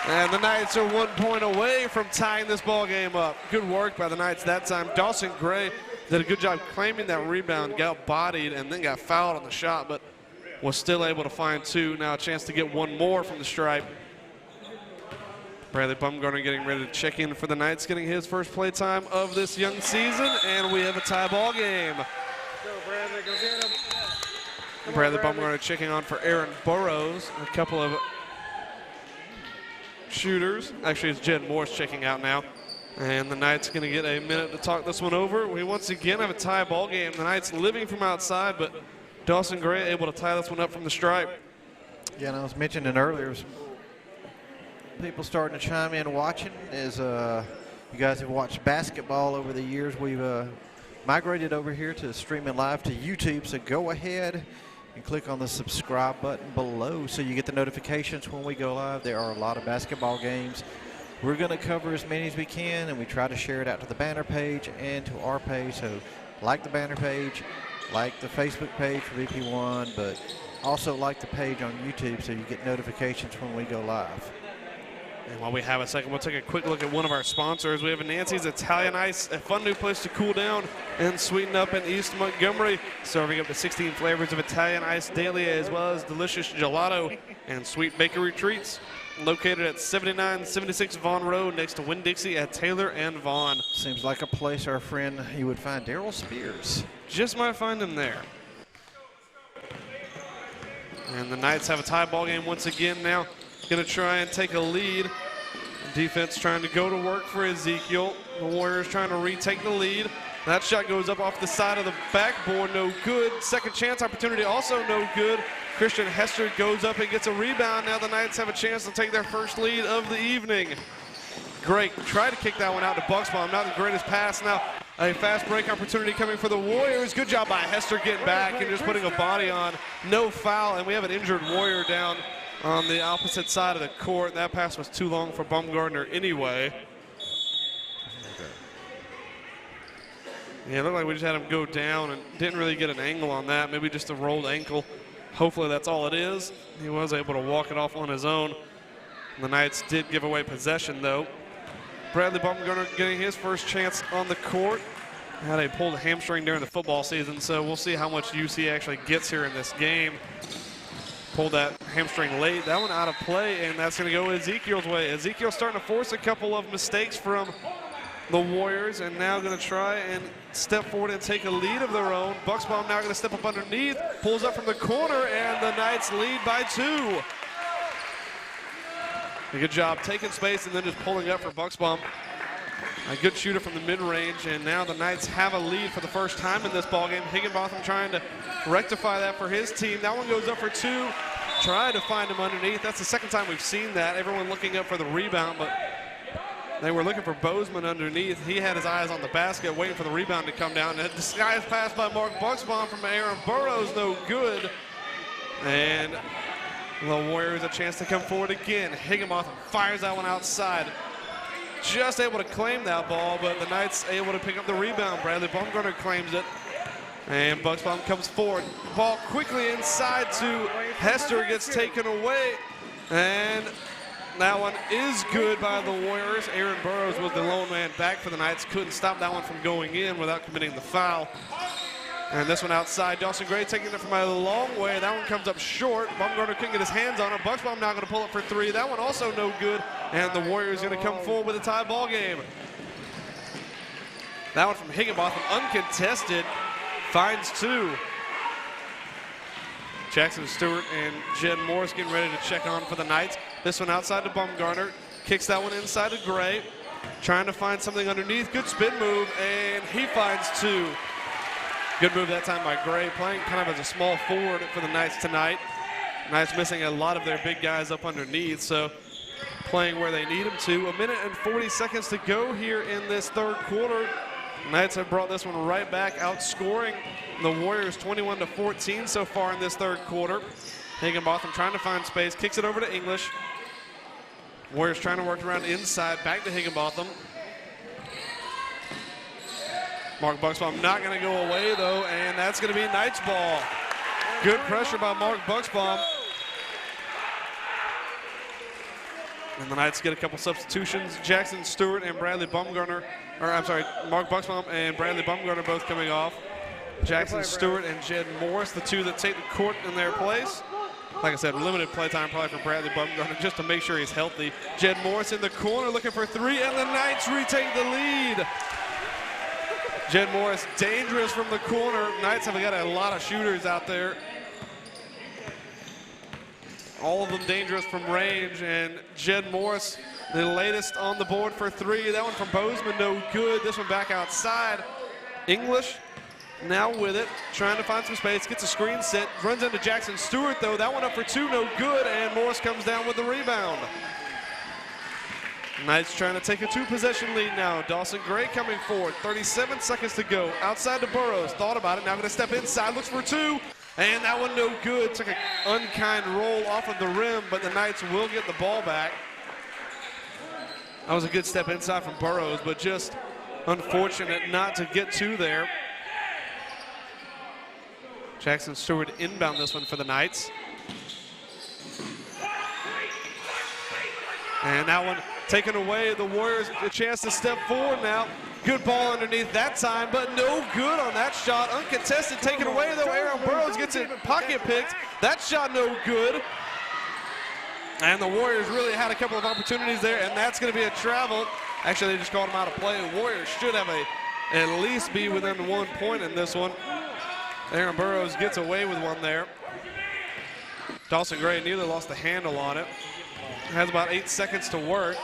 And the Knights are 1 point away from tying this ball game up. Good work by the Knights that time. Dawson Gray did a good job claiming that rebound, got bodied and then got fouled on the shot, but was still able to find 2. Now a chance to get 1 more from the stripe. Bradley Bumgarner getting ready to check in for the Knights, getting his first play time of this young season, and we have a tie ball game. Go, Bradley, go get him. Come Bradley on, Bradley. Bumgarner checking on for Aaron Burrows. A couple of shooters. Actually, it's Jed Morris checking out now. And the Knights going to get a minute to talk this one over. We once again have a tie ball game. The Knights living from outside, but Dawson Gray able to tie this one up from the stripe. Yeah, and I was mentioning earlier, some people starting to chime in watching as you guys have watched basketball over the years. We've migrated over here to streaming live to YouTube, so go ahead and click on the subscribe button below so you get the notifications when we go live. There are a lot of basketball games. We're going to cover as many as we can, and we try to share it out to the banner page and to our page. So like the banner page, like the Facebook page for VP1, but also like the page on YouTube so you get notifications when we go live. And while we have a second, we'll take a quick look at one of our sponsors. We have Nancy's Italian Ice, a fun new place to cool down and sweeten up in East Montgomery, serving up to 16 flavors of Italian ice daily, as well as delicious gelato and sweet bakery treats. Located at 7976 Vaughn Road, next to Winn-Dixie at Taylor and Vaughn. Seems like a place our friend, you would find Daryl Spears. Just might find him there. And the Knights have a tie ball game once again now. Going to try and take a lead. Defense trying to go to work for Ezekiel. The Warriors trying to retake the lead. That shot goes up off the side of the backboard, no good. Second chance opportunity, also no good. Christian Hester goes up and gets a rebound. Now the Knights have a chance to take their first lead of the evening. Great, tried to kick that one out to Bucksbaum, not the greatest pass. Now a fast break opportunity coming for the Warriors. Good job by Hester getting back and just putting a body on. No foul, and we have an injured Warrior down on the opposite side of the court. That pass was too long for Bumgarner anyway. Yeah, it looked like we just had him go down and didn't really get an angle on that. Maybe just a rolled ankle. Hopefully that's all it is. He was able to walk it off on his own. The Knights did give away possession, though. Bradley Bumgarner getting his first chance on the court. Had a pulled hamstring during the football season, so we'll see how much use he actually gets here in this game. pulled that hamstring late. That one out of play, and that's going to go Ezekiel's way. Ezekiel starting to force a couple of mistakes from the Warriors, and now going to try and step forward and take a lead of their own. Bucksbaum now going to step up underneath, pulls up from the corner, and the Knights lead by 2. A good job taking space and then just pulling up for Bucksbaum. A good shooter from the mid-range, and now the Knights have a lead for the first time in this ballgame. Higginbotham trying to rectify that for his team. That one goes up for 2. Try to find him underneath. That's the second time we've seen that. Everyone looking up for the rebound, but they were looking for Bozeman underneath. He had his eyes on the basket, waiting for the rebound to come down. And a disguised pass by Mark Bucksbaum from Aaron Burrows, no good. And the Warriors a chance to come forward again. Higginbotham fires that one outside. Just able to claim that ball, but the Knights able to pick up the rebound. Bradley Baumgartner claims it. And Bucksbaum comes forward. Ball quickly inside to Hester, gets taken away. And that one is good by the Warriors. Aaron Burrows was the lone man back for the Knights. Couldn't stop that one from going in without committing the foul. And this one outside, Dawson Gray taking it from a long way. That one comes up short. Baumgartner couldn't get his hands on it. Bucksbaum now going to pull it for 3. That one also no good. And the Warriors going to come forward with a tie ball game. That one from Higginbotham, uncontested, finds 2. Jackson Stewart and Jed Morris getting ready to check on for the Knights. This one outside to Baumgartner. Kicks that one inside to Gray. Trying to find something underneath. Good spin move, and he finds 2. Good move that time by Gray, playing kind of as a small forward for the Knights tonight. Knights missing a lot of their big guys up underneath, so playing where they need them to. 1 minute and 40 seconds to go here in this third quarter. Knights have brought this one right back, outscoring the Warriors 21-14 so far in this third quarter. Higginbotham trying to find space, kicks it over to English. Warriors trying to work around inside, back to Higginbotham. Mark Bucksbaum not going to go away, though, and that's going to be Knights ball. Good pressure by Mark Bucksbaum. And the Knights get a couple substitutions. Jackson Stewart and Bradley Baumgartner, or I'm sorry, Mark Bucksbaum and Bradley Baumgartner both coming off. Jackson Stewart and Jed Morris, the 2 that take the court in their place. Like I said, limited play time probably for Bradley Baumgartner just to make sure he's healthy. Jed Morris in the corner looking for 3, and the Knights retake the lead. Jed Morris dangerous from the corner. Knights have got a lot of shooters out there. All of them dangerous from range, and Jed Morris, the latest on the board for 3. That one from Bozeman, no good. This one back outside. English now with it, trying to find some space, gets a screen set, runs into Jackson Stewart though. That one up for 2, no good, and Morris comes down with the rebound. Knights trying to take a 2-possession lead now. Dawson Gray coming forward, 37 seconds to go. Outside to Burrows, thought about it, now going to step inside, looks for 2, and that one no good. Took an unkind roll off of the rim, but the Knights will get the ball back. That was a good step inside from Burrows, but just unfortunate not to get 2 there. Jackson Stewart inbound this one for the Knights. And that one taken away. The Warriors a chance to step forward now. Good ball underneath that time, but no good on that shot. Uncontested, taken away though. Aaron Burrows gets it pocket picked. That shot no good. And the Warriors really had a couple of opportunities there, and that's going to be a travel. Actually, they just called him out of play. The Warriors should have at least be within 1 point in this one. Aaron Burrows gets away with one there. Dawson Gray nearly lost the handle on it. Has about 8 seconds to work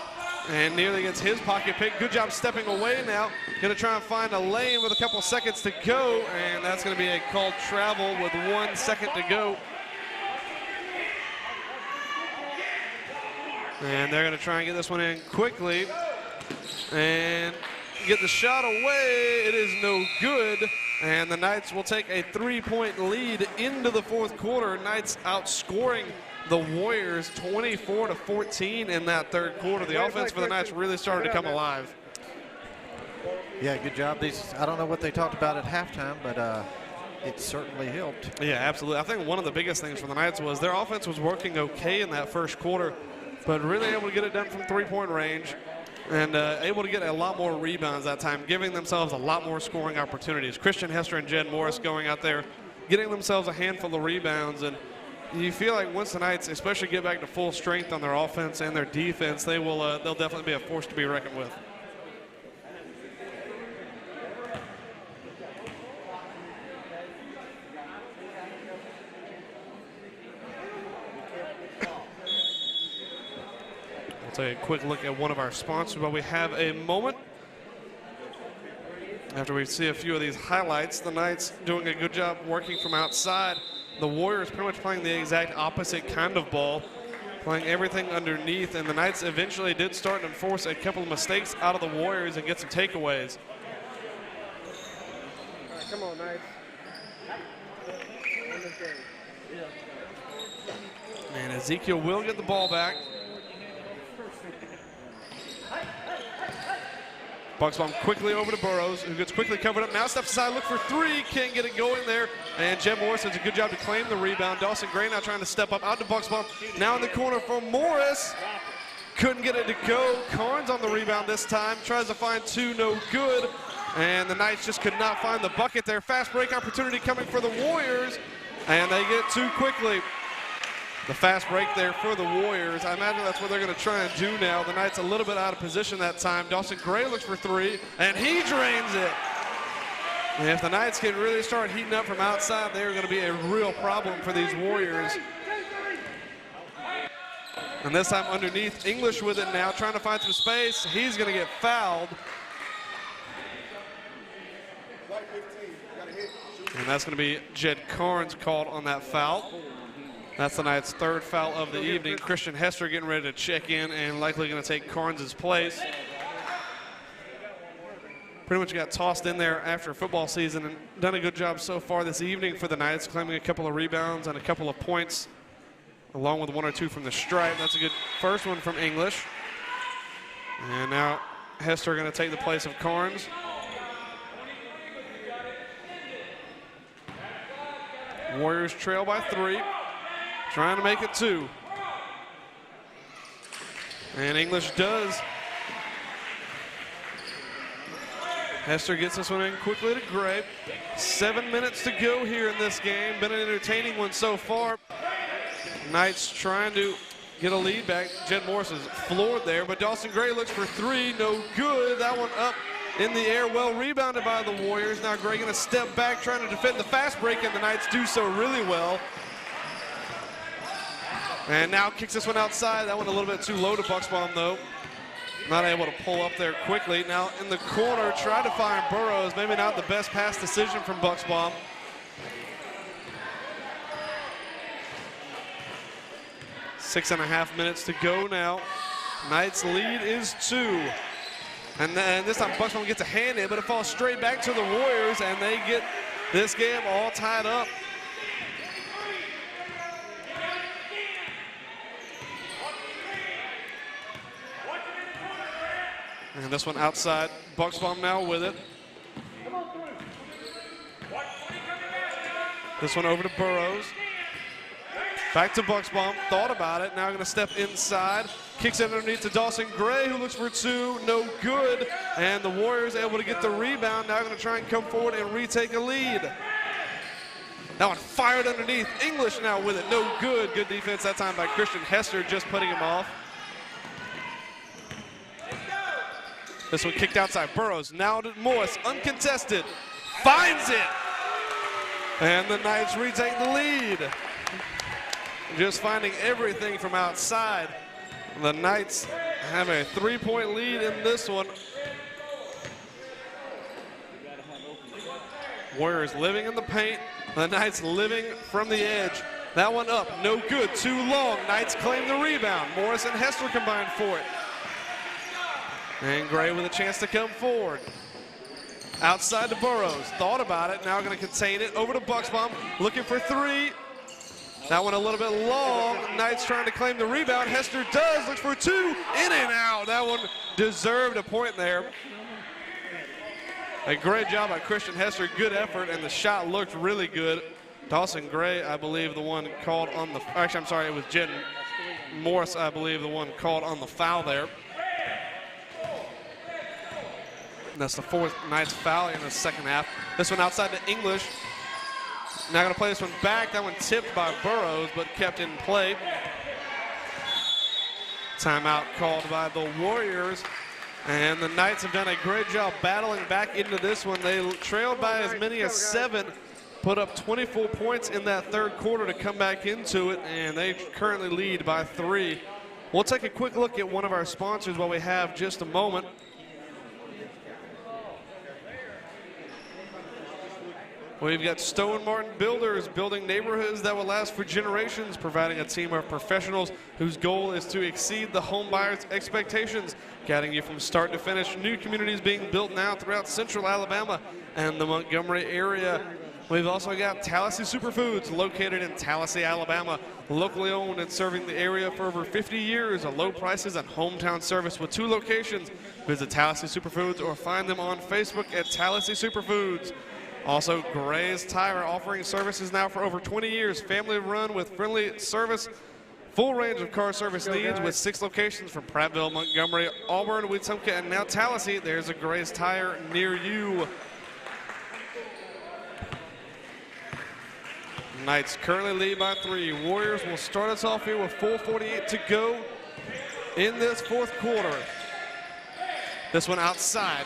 and nearly gets his pocket pick. Good job stepping away now. Going to try and find a lane with a couple seconds to go, and that's going to be a called travel with 1 second to go. And they're going to try and get this one in quickly and get the shot away. It is no good. And the Knights will take a 3-point lead into the fourth quarter. Knights outscoring the Warriors 24-14 in that third quarter. The offense for the Knights really started to come alive. Yeah, good job. I don't know what they talked about at halftime, but it certainly helped. Yeah, absolutely. I think one of the biggest things for the Knights was their offense was working okay in that first quarter, but really able to get it done from 3-point range. And able to get a lot more rebounds that time, giving themselves a lot more scoring opportunities. Christian Hester and Jed Morris going out there, getting themselves a handful of rebounds. And you feel like once the Knights especially get back to full strength on their offense and their defense, they'll definitely be a force to be reckoned with. We'll take a quick look at one of our sponsors while we have a moment. After we see a few of these highlights, the Knights doing a good job working from outside. The Warriors pretty much playing the exact opposite kind of ball, playing everything underneath, and the Knights eventually did start to force a couple of mistakes out of the Warriors and get some takeaways. All right, come on, Knights. Win this game. And Ezekiel will get the ball back. Bucksbaum quickly over to Burrows, who gets quickly covered up. Now steps aside, look for three, can't get it going there. And Jed Morris does a good job to claim the rebound. Dawson Gray now trying to step up out to Bucksbaum. Now in the corner for Morris. Couldn't get it to go. Carnes on the rebound this time. Tries to find two, no good. And the Knights just could not find the bucket there. Fast break opportunity coming for the Warriors. And they get two quickly. The fast break there for the Warriors. I imagine that's what they're going to try and do now. The Knights a little bit out of position that time. Dawson Gray looks for three, and he drains it. And if the Knights can really start heating up from outside, they're going to be a real problem for these Warriors. And this time underneath, English with it now, trying to find some space. He's going to get fouled. And that's going to be Jed Carnes called on that foul. That's the Knights' third foul of the evening. Christian Hester getting ready to check in and likely going to take Carnes' place. Pretty much got tossed in there after football season and done a good job so far this evening for the Knights, claiming a couple of rebounds and a couple of points, along with one or two from the stripe. That's a good first one from English. And now Hester going to take the place of Carnes. Warriors trail by 3. Trying to make it 2. And English does. Hester gets this one in quickly to Gray. 7 minutes to go here in this game. Been an entertaining one so far. Knights trying to get a lead back. Jed Morris is floored there, but Dawson Gray looks for 3. No good. That one up in the air. Well rebounded by the Warriors. Now Gray going to step back, trying to defend the fast break, and the Knights do so really well. And now kicks this one outside. That one a little bit too low to Bucksbaum, though. Not able to pull up there quickly. Now in the corner, try to find Burrows. Maybe not the best pass decision from Bucksbaum. Six and a half minutes to go now. Knights lead is 2. And then this time Bucksbaum gets a hand in, but it falls straight back to the Warriors, and they get this game all tied up. And this one outside. Bucksbaum now with it. This one over to Burrows. Back to Bucksbaum. Thought about it. Now going to step inside. Kicks it underneath to Dawson Gray, who looks for 2. No good. And the Warriors able to get the rebound. Now going to try and come forward and retake a lead. That one fired underneath. English now with it. No good. Good defense that time by Christian Hester, just putting him off. This one kicked outside. Burrows now to Morris, uncontested, finds it. And the Knights retake the lead. Just finding everything from outside. The Knights have a 3-point lead in this one. Warriors living in the paint. The Knights living from the edge. That one up, no good, too long. Knights claim the rebound. Morris and Hester combined for it. And Gray with a chance to come forward. Outside to Burrows. Thought about it. Now going to contain it. Over to Bucksbaum. Looking for 3. That one a little bit long. Knights trying to claim the rebound. Hester does. Looks for 2. In and out. That one deserved a point there. A great job by Christian Hester. Good effort. And the shot looked really good. Dawson Gray, I believe, the one called on the... Actually, I'm sorry. It was Jed Morris, I believe, the one called on the foul there. That's the 4th Knights foul in the second half. This one outside to English. Now going to play this one back. That one tipped by Burrows, but kept in play. Timeout called by the Warriors. And the Knights have done a great job battling back into this one. They trailed by as many as 7, put up 24 points in that third quarter to come back into it, and they currently lead by 3. We'll take a quick look at one of our sponsors while we have just a moment. We've got Stone Martin Builders, building neighborhoods that will last for generations, providing a team of professionals whose goal is to exceed the home buyers' expectations, guiding you from start to finish. New communities being built now throughout central Alabama and the Montgomery area. We've also got Tallahassee Superfoods, located in Tallahassee, Alabama, locally owned and serving the area for over 50 years, at low prices and hometown service with 2 locations. Visit Tallahassee Superfoods or find them on Facebook at Tallahassee Superfoods. Also, Gray's Tire, offering services now for over 20 years. Family run with friendly service. Full range of car service needs with 6 locations from Prattville, Montgomery, Auburn, Wetumpka, and now Tallahassee. There's a Gray's Tire near you. Knights currently lead by 3. Warriors will start us off here with 4:48 to go in this fourth quarter. This one outside.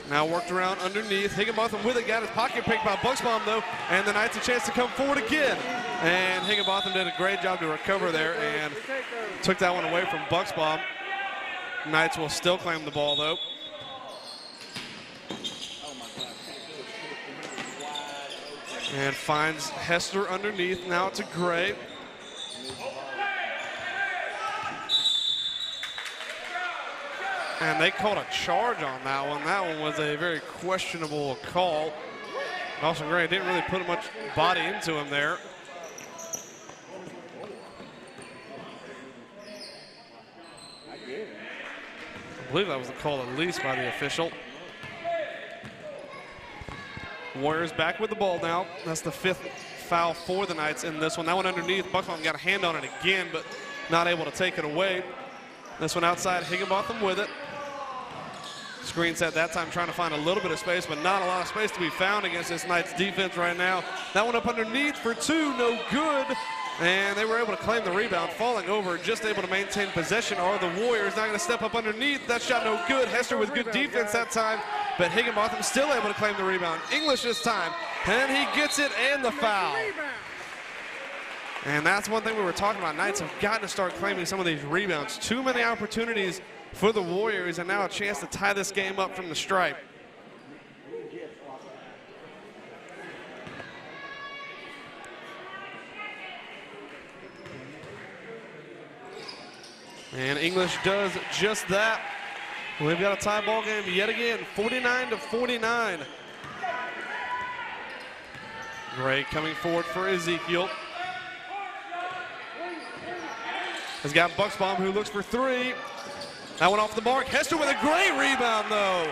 Now worked around underneath. Higginbotham with it, got his pocket picked by Bucksbaum though, and the Knights a chance to come forward again. And Higginbotham did a great job to recover there and took that one away from Bucksbaum. Knights will still claim the ball though. And finds Hester underneath. Now it's a Gray. And they called a charge on that one. That one was a very questionable call. Austin Gray didn't really put much body into him there. I believe that was the call at least by the official. Warriors back with the ball now. That's the 5th foul for the Knights in this one. That one underneath. Bucksbaum got a hand on it again, but not able to take it away. This one outside, Higginbotham with it. Screen set that time, trying to find a little bit of space, but not a lot of space to be found against this Knights defense right now. That one up underneath for 2, no good. And they were able to claim the rebound, falling over, just able to maintain possession. Are the Warriors not going to step up underneath? That shot no good. Hester with good defense that time, but Higginbotham still able to claim the rebound. English this time, and he gets it and the foul. And that's one thing we were talking about. Knights have got to start claiming some of these rebounds. Too many opportunities for the Warriors, and now a chance to tie this game up from the stripe. And English does just that. We've got a tie ball game yet again, 49-49. Gray coming forward for Ezekiel. Has got Bucksbaum, who looks for 3. That one off the mark. Hester with a great rebound, though.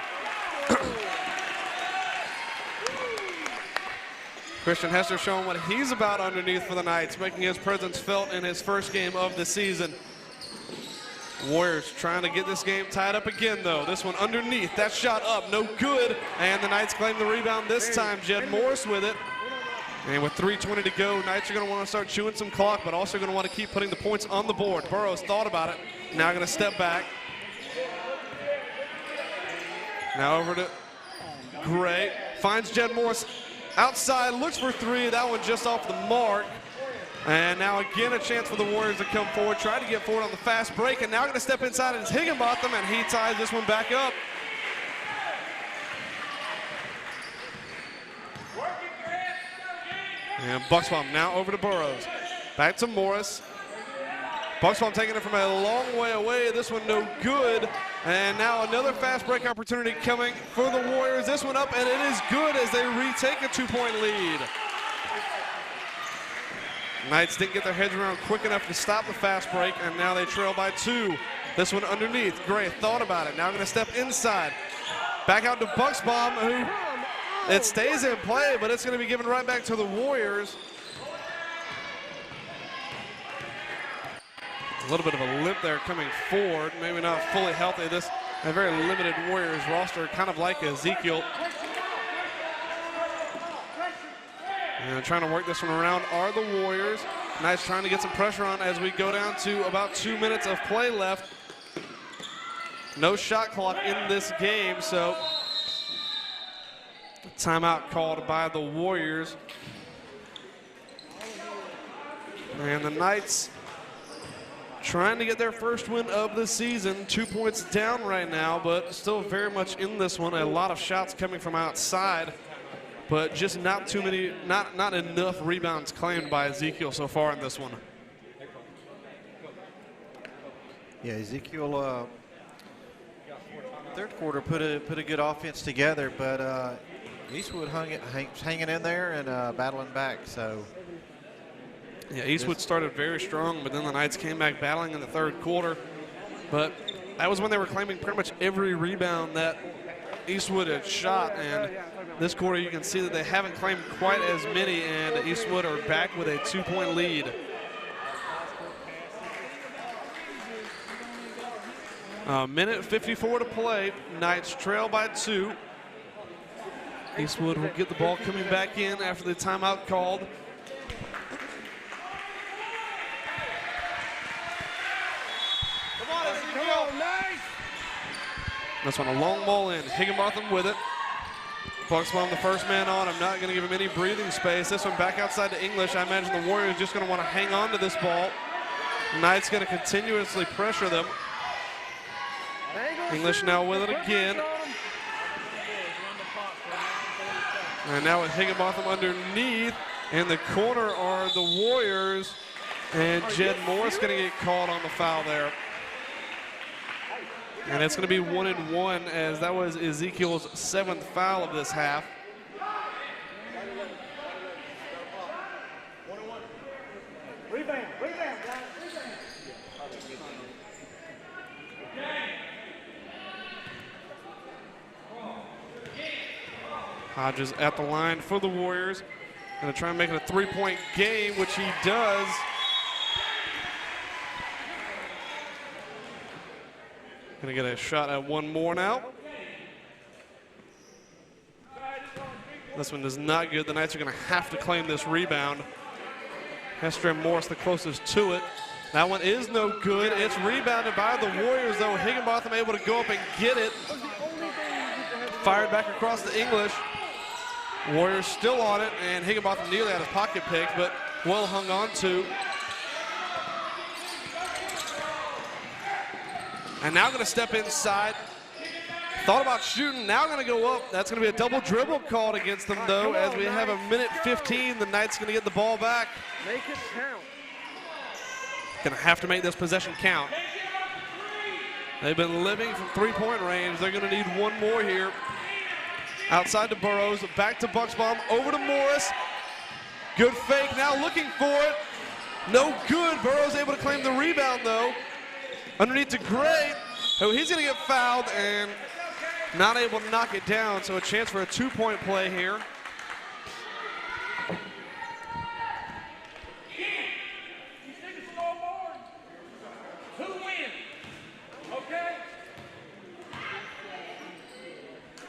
Christian Hester showing what he's about underneath for the Knights, making his presence felt in his first game of the season. Warriors trying to get this game tied up again, though. This one underneath. That shot up, no good. And the Knights claim the rebound this time. Jed Morris with it. And with 3:20 to go, Knights are going to want to start chewing some clock, but also going to want to keep putting the points on the board. Burrows thought about it. Now going to step back. Now over to Gray. Finds Jed Morris outside, looks for 3. That one just off the mark. And now again a chance for the Warriors to come forward, try to get forward on the fast break, and now going to step inside and it's Higginbotham, and he ties this one back up. And Bucksbaum now over to Burrows. Back to Morris. Bucksbaum taking it from a long way away. This one no good. And now another fast break opportunity coming for the Warriors. This one up, and it is good as they retake a 2-point lead. Knights didn't get their heads around quick enough to stop the fast break, and now they trail by 2. This one underneath. Gray thought about it. Now going to step inside. Back out to Bucksbaum, who it stays in play, but it's going to be given right back to the Warriors. A little bit of a limp there coming forward. Maybe not fully healthy. This a very limited Warriors roster, kind of like Ezekiel. And trying to work this one around are the Warriors. Knights trying to get some pressure on as we go down to about 2 minutes of play left. No shot clock in this game, so timeout called by the Warriors. And the Knights trying to get their first win of the season. 2 points down right now, but still very much in this one. A lot of shots coming from outside, but just not too many, not enough rebounds claimed by Ezekiel so far in this one. Yeah, Ezekiel, third quarter put a good offense together, but Eastwood hanging in there and battling back. So yeah, Eastwood started very strong, but then the Knights came back battling in the third quarter. But that was when they were claiming pretty much every rebound that Eastwood had shot, and this quarter you can see that they haven't claimed quite as many, and Eastwood are back with a 2-point lead. Minute 54 to play. Knights trail by 2. Eastwood will get the ball coming back in after the timeout called. This one a long ball in. Higginbotham with it. Bucksbaum the first man on. I'm not going to give him any breathing space. This one back outside to English. I imagine the Warriors just going to want to hang on to this ball. Knight's going to continuously pressure them. English now with it again. And now with Higginbotham underneath. In the corner are the Warriors. And Jed Morris going to get called on the foul there. And it's going to be 1-1 as that was Ezekiel's 7th foul of this half. Rebound, guys. Hodges at the line for the Warriors. Going to try and make it a 3-point game, which he does. Going to get a shot at one more now. This one is not good. The Knights are going to have to claim this rebound. Hester and Morris the closest to it. That one is no good. It's rebounded by the Warriors, though. Higginbotham able to go up and get it. Fired back across to English. Warriors still on it, and Higginbotham nearly had his pocket picked, but well hung on to. And now going to step inside. Thought about shooting, now going to go up. That's going to be a double dribble called against them, though, as we have a minute 15. The Knights going to get the ball back. Make it count. Going to have to make this possession count. They've been living from three-point range. They're going to need one more here. Outside to Burrows, back to Bucksbaum, over to Morris. Good fake, now looking for it. No good, Burrows able to claim the rebound, though. Underneath to Gray, who he's going to get fouled and not able to knock it down, so a chance for a two-point play here.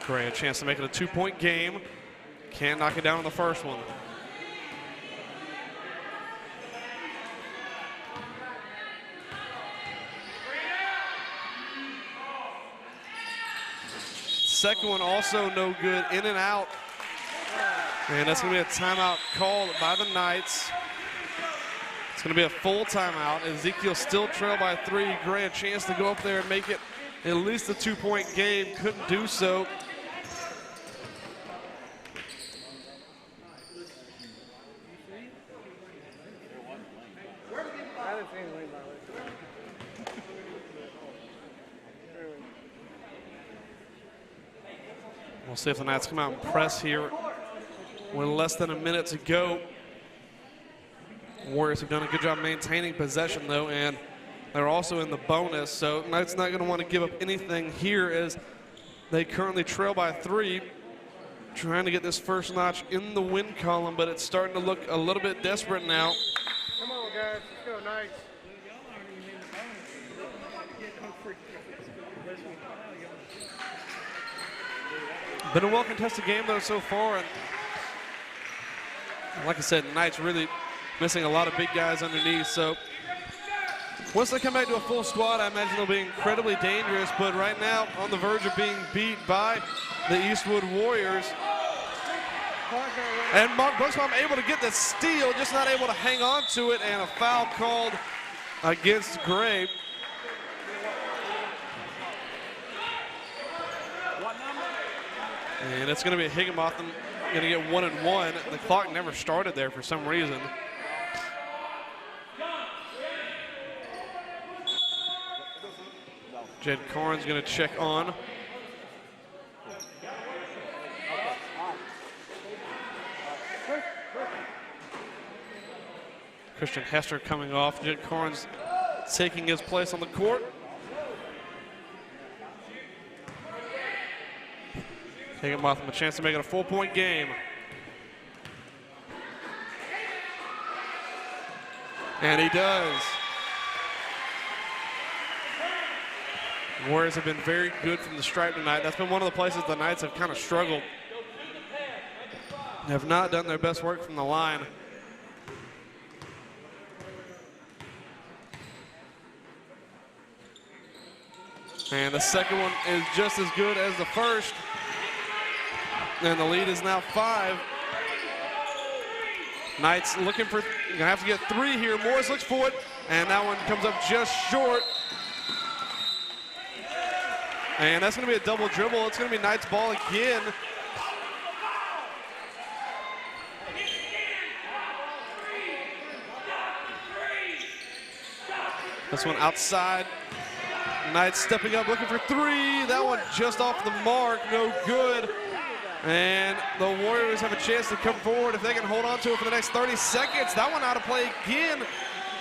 Gray a chance to make it a two-point game. Can't knock it down on the first one. Second one also no good, in and out. And that's going to be a timeout called by the Knights. It's going to be a full timeout. Ezekiel still trailed by 3. Gray a chance to go up there and make it at least a two-point game. Couldn't do so. We'll see if the Knights come out and press here with less than a minute to go. Warriors have done a good job maintaining possession, though, and they're also in the bonus, so Knights not going to want to give up anything here as they currently trail by 3. Trying to get this first notch in the win column, but it's starting to look a little bit desperate now. Come on, guys. Let's go, Knights. Been a well-contested game, though, so far. And Like I said, Knights really missing a lot of big guys underneath. So once they come back to a full squad, I imagine they'll be incredibly dangerous. But right now, on the verge of being beat by the Eastwood Warriors. And Mark Buxbaum able to get the steal, just not able to hang on to it, and a foul called against Gray. And it's going to be Higginbotham going to get 1 and 1. The clock never started there for some reason. Jed Corn's going to check on. Christian Hester coming off. Jed Corn's taking his place on the court. Higginbotham a chance to make it a 4-point game. And he does. Warriors have been very good from the stripe tonight. That's been one of the places the Knights have kind of struggled. Have not done their best work from the line. And the second one is just as good as the first. And the lead is now 5. Knights looking for, gonna have to get 3 here. Morris looks for it, and that one comes up just short. And that's gonna be a double dribble. It's gonna be Knights ball again. This one outside. Knights stepping up, looking for 3. That one just off the mark, no good. And the Warriors have a chance to come forward if they can hold on to it for the next 30 seconds. That one out of play again.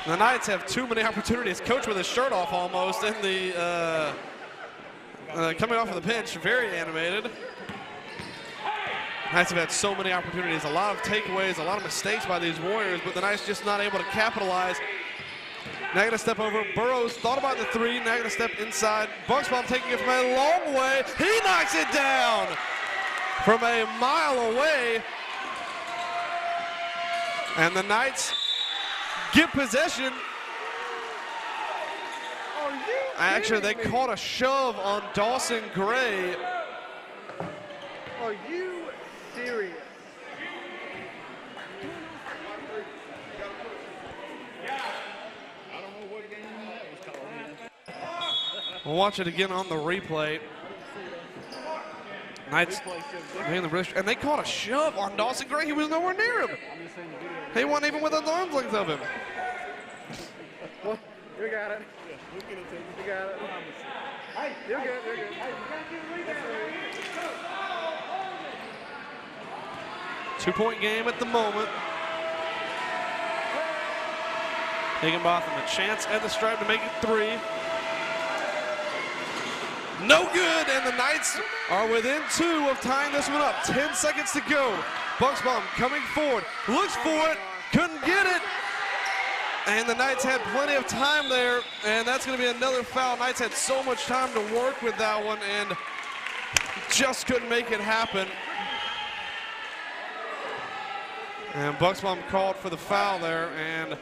The Knights have too many opportunities. Coach with his shirt off almost in the coming off of the bench, very animated. Knights have had so many opportunities, a lot of takeaways, a lot of mistakes by these Warriors, but the Knights just not able to capitalize. Now going to step over. Burrows thought about the 3. Now going to step inside. Buxbaum taking it from a long way. He knocks it down from a mile away. And the Knights get possession. Actually, they caught a shove on Dawson Gray. Are you serious? We'll watch it again on the replay. Knights man the wrist, and they caught a shove on Dawson Gray. He was nowhere near him. He wasn't even within the arm's length of him. Well, you got it. You got it. Hey, you're good. You're good. Two-point game at the moment. Higginbotham a chance at the stripe to make it 3. No good, and the Knights are within 2 of tying this one up. 10 seconds to go. Buxbaum coming forward, looks for it, couldn't get it. And the Knights had plenty of time there, and that's going to be another foul. Knights had so much time to work with that one and just couldn't make it happen. And Buxbaum called for the foul there, and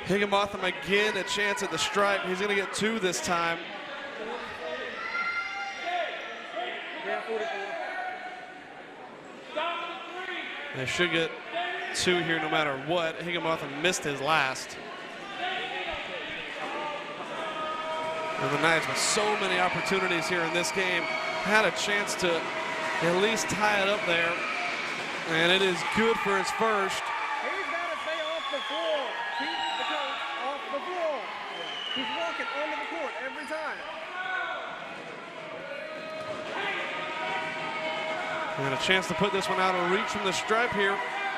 Higginbotham again a chance at the stripe. He's going to get 2 this time. They should get 2 here no matter what. Higginbotham missed his last. And the Knights with so many opportunities here in this game had a chance to at least tie it up there. And it is good for his first. He's got to stay off the floor. Keep the coach off the floor. He's walking onto the court every time. And a chance to put this one out of reach from the stripe here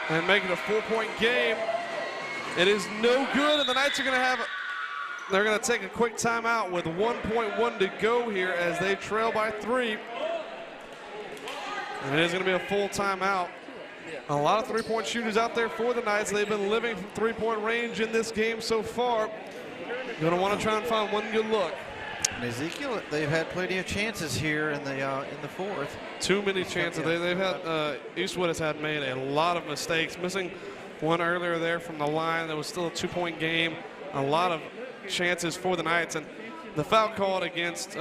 and make it a 4-point game. It is no good, and the Knights are going to have, they're going to take a quick timeout with 1.1 to go here as they trail by 3. And it is going to be a full timeout. A lot of 3-point shooters out there for the Knights. They've been living from 3-point range in this game so far. Going to want to try and find one good look. And Ezekiel, they've had plenty of chances here in the fourth. Too many chances. They've had Eastwood has had made a lot of mistakes, missing one earlier there from the line. That was still a 2-point game. A lot of chances for the Knights, and the foul called against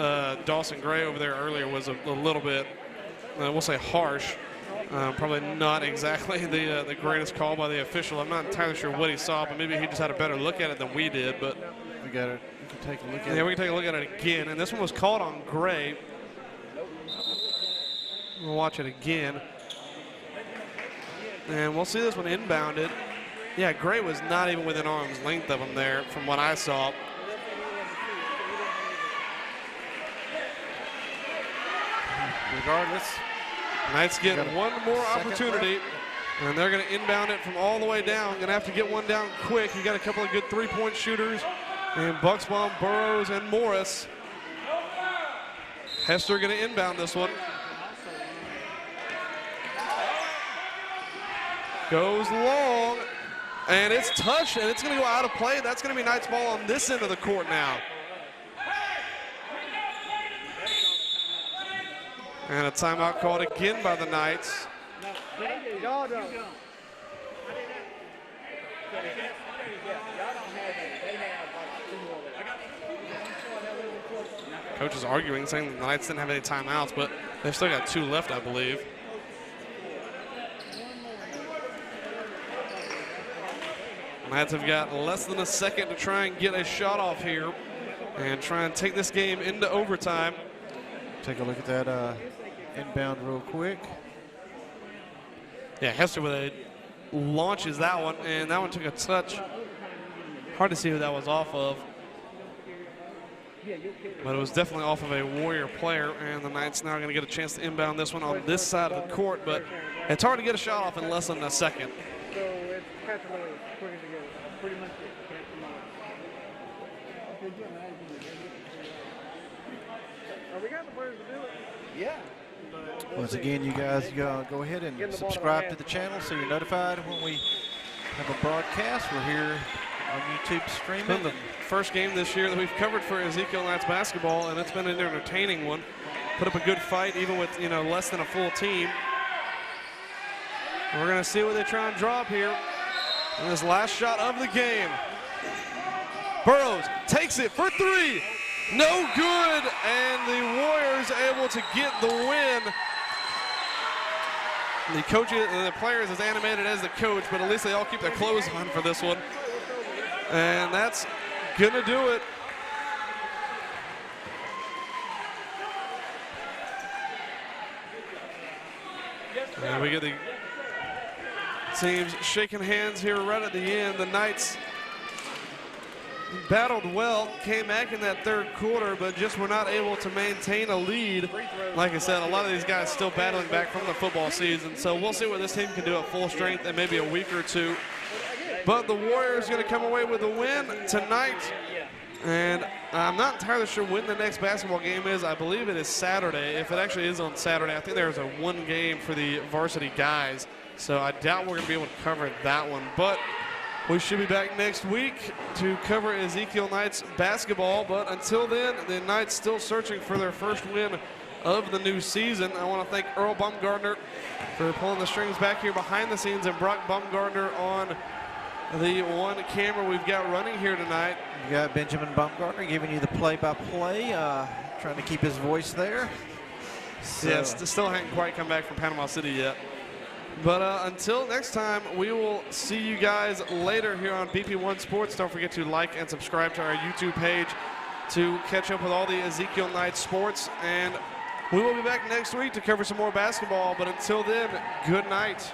Dawson Gray over there earlier was a little bit, we'll say, harsh. Probably not exactly the greatest call by the official. I'm not entirely sure what he saw, but maybe he just had a better look at it than we did. But We can take a look at it. yeah, we can take a look at it again. And this one was called on Gray. We'll watch it again. And we'll see this one inbounded. Yeah, Gray was not even within arm's length of him there from what I saw. Regardless, Knights get one more opportunity, and they're going to inbound it from all the way down. Going to have to get one down quick. You got a couple of good three-point shooters, and Bucksbaum, Burrows, and Morris. Hester going to inbound this one. Goes long, and it's touched, and it's going to go out of play. That's going to be Knights ball on this end of the court now. And a timeout called again by the Knights. Coach is arguing, saying the Knights didn't have any timeouts, but they've still got 2 left, I believe. Knights have got less than a second to try and get a shot off here and try and take this game into overtime. take a look at that inbound real quick. Yeah, Hester with a launches that one, and that one took a touch. Hard to see who that was off of. But it was definitely off of a Warrior player, and the Knights now going to get a chance to inbound this one on this side of the court, but it's hard to get a shot off in less than a second. So it's catch and release, put it together. Pretty much it. Catch and release. We got the players to do it. Yeah. Once again, you guys go ahead and subscribe to the channel so you're notified when we have a broadcast. We're here on YouTube streaming. It's been the first game this year that we've covered for Ezekiel Knights basketball, and it's been an entertaining one. Put up a good fight even with, less than a full team. We're going to see what they try and drop here in this last shot of the game. Burrows takes it for 3. No good, and the Warriors able to get the win. The coaches, the players as animated as the coach, but at least they all keep their clothes on for this one. And that's gonna do it. And we get the teams shaking hands here right at the end. The Knights battled well, came back in that third quarter, but just were not able to maintain a lead. Like I said, a lot of these guys still battling back from the football season, so we'll see what this team can do at full strength in maybe a week or two. But the Warriors going to come away with a win tonight, and I'm not entirely sure when the next basketball game is. I believe it is Saturday. If it actually is on Saturday, I think there's a 1 game for the varsity guys, so I doubt we're going to be able to cover that one. But we should be back next week to cover Ezekiel Knights basketball. But until then, the Knights still searching for their first win of the new season. I want to thank Earl Baumgartner for pulling the strings back here behind the scenes, and Brock Baumgartner on the one camera we've got running here tonight. You got Benjamin Baumgartner giving you the play-by-play, trying to keep his voice there. So. Yeah, still hasn't quite come back from Panama City yet. But until next time, we will see you guys later here on BP1 Sports. Don't forget to like and subscribe to our YouTube page to catch up with all the Ezekiel Knights sports. And we will be back next week to cover some more basketball. But until then, good night.